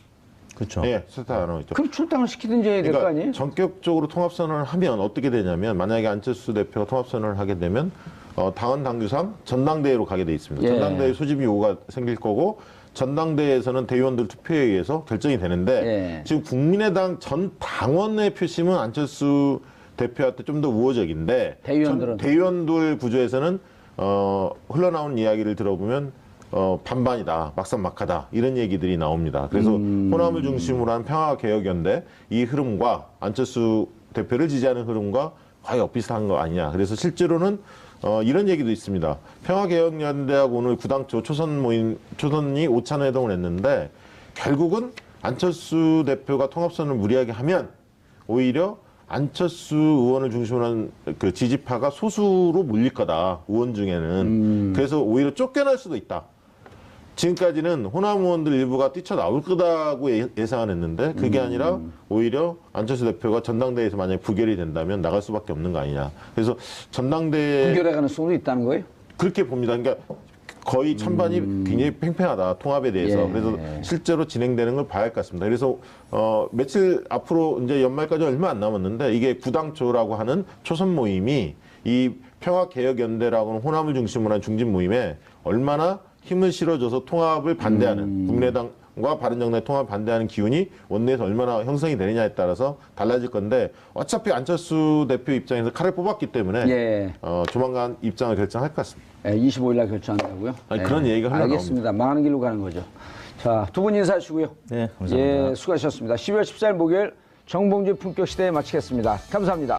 그렇죠. 예, 사퇴 안 하고 있죠. 그럼 출당을 시키든지 해야 될 거 아니에요? 전격적으로 통합선언을 하면 어떻게 되냐면 만약에 안철수 대표가 통합선언을 하게 되면 당헌 당규상 전당대회로 가게 돼 있습니다. 예. 전당대회 소집 요구가 생길 거고 전당대회에서는 대의원들 투표에 의해서 결정이 되는데 예. 지금 국민의당 전 당원의 표심은 안철수 대표한테 좀 더 우호적인데 대의원들은? 대의원들 구조에서는 흘러나온 이야기를 들어보면 반반이다, 막상막하다 이런 얘기들이 나옵니다. 그래서 호남을 중심으로 한 평화개혁연대 이 흐름과 안철수 대표를 지지하는 흐름과 거의 엇비슷한 거 아니냐. 그래서 실제로는 이런 얘기도 있습니다. 평화개혁연대하고 오늘 구당초 초선이 오찬 회동을 했는데 결국은 안철수 대표가 통합선을 무리하게 하면 오히려 안철수 의원을 중심으로 한 그 지지파가 소수로 몰릴 거다. 의원 중에는. 그래서 오히려 쫓겨날 수도 있다. 지금까지는 호남 의원들 일부가 뛰쳐나올 거다고 예상을 했는데 그게 아니라 오히려 안철수 대표가 전당대회에서 만약에 부결이 된다면 나갈 수밖에 없는 거 아니냐. 그래서 전당대회 부결해 가는 수도 있다는 거예요? 그렇게 봅니다. 그러니까 거의 찬반이 굉장히 팽팽하다. 통합에 대해서. 예. 그래서 실제로 진행되는 걸 봐야 할 것 같습니다. 그래서 며칠 앞으로 이제 연말까지 얼마 안 남았는데 이게 구당초라고 하는 초선 모임이 이 평화개혁연대라고는 호남을 중심으로 한 중진 모임에 얼마나 힘을 실어줘서 통합을 반대하는 국민의당과 바른정당의 통합을 반대하는 기운이 원내에서 얼마나 형성이 되느냐에 따라서 달라질 건데 어차피 안철수 대표 입장에서 칼을 뽑았기 때문에 예. 조만간 입장을 결정할 것 같습니다. 25일 날 결정한다고요? 아니, 그런 얘기가 흘러나옵니다. 알겠습니다. 망하는 길로 가는 거죠. 자, 두 분 인사하시고요. 네, 감사합니다. 예, 수고하셨습니다. 12월 14일 목요일 정봉주 품격 시대에 마치겠습니다. 감사합니다.